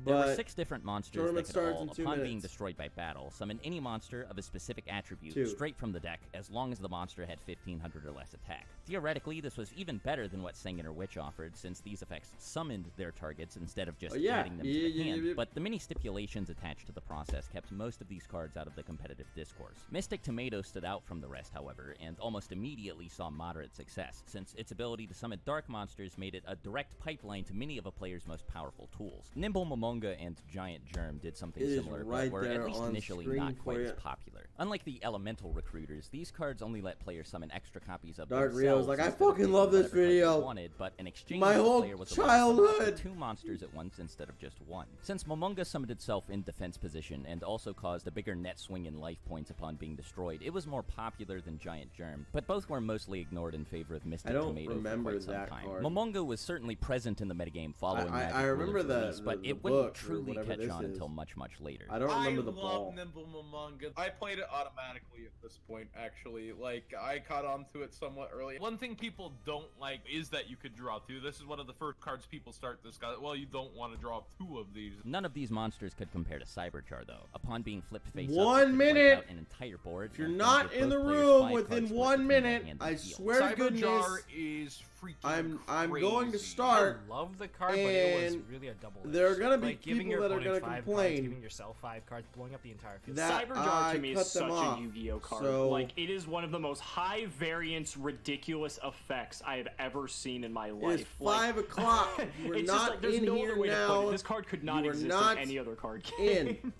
There were but 6 different monsters that tournament could starts all, in 2 upon being minutes. destroyed by battle, summon any monster of a specific attribute 2. straight from the deck, as long as the monster had 1500 or less attack. Theoretically, this was even better than what Sengen or Witch offered, since these effects summoned their targets instead of just yeah. adding them to the Yeah, hand, yeah. but the many stipulations attached to the process kept most of these cards out of the competitive discourse. Mystic Tomato stood out from the rest, however, and almost immediately saw moderate success, since its ability to summon dark monsters made it a direct pipeline to many of a player's most powerful tools. Nimble Momonga and Giant Germ did something It is similar, right but were there at least on initially screen not quite for as ya. popular. Unlike the elemental recruiters, these cards only let players summon extra copies of Dark themselves Rio's like, I instead of fucking taking love this whatever card they video. wanted, but in exchange, My the whole player was allowed to summon up to childhood. 2 monsters at once instead of just 1. Since Momonga summoned itself in defense position and also caused a bigger net swing in life points upon being destroyed, it was more popular than Giant Germ, but both were mostly ignored in favor of Mystic I don't Tomato remember for quite some that time. card. Momonga was certainly present in the metagame following I Magic remember Ruler's the- release, but the it wouldn't book or truly whatever catch this on is. until much, much later. I don't remember the I ball. love Nimble Momonga. I played it automatically at this point, actually. Like, I caught on to it somewhat early. One thing people don't like is that you could draw 2. This is one of the first cards people start this guy. Well, you don't want to draw 2 of these. None of these monsters could compare to Cyberjar, though. Upon being flipped face up, 1 it could wipe minute. out an entire board. If you're and not give in the both players room 5 within cards 1 worth between their minute, hand I and deal. swear to Cyberjar goodness, is freaking I'm going to crazy. start. I love the card, but it was and really a double edge. there are gonna be like, giving people your that are opponent gonna 5 complain cards, giving yourself 5 cards, blowing up the entire field. that Cyberjar I to me cut is them such off. a Yu-Gi-Oh card. So- Like, it is one of the most high variance, ridiculous effects I have ever seen in my It is life. 5 o'clock. You are it's just not like, there's in no here other way to put now. it. This card could not You are exist not in any other card in. game.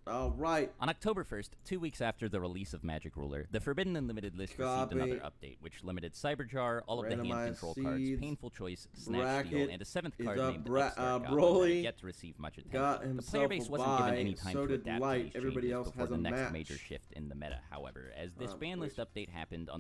All right. On October 1st, 2 weeks after the release of Magic Ruler, the Forbidden Unlimited list Copy. received another update, which limited Cyberjar, all of the hand Randomized control cards, seeds. Painful Choice, Snatch Bracket Steal, and a 7th is card up. named Bra- Upstart Goblin Broly that yet to receive much attention. got The himself player base a wasn't given bye, any time so to did adapt Light. to these Everybody changes else before has the a next match. major shift in the meta, however, as this ban list update happened on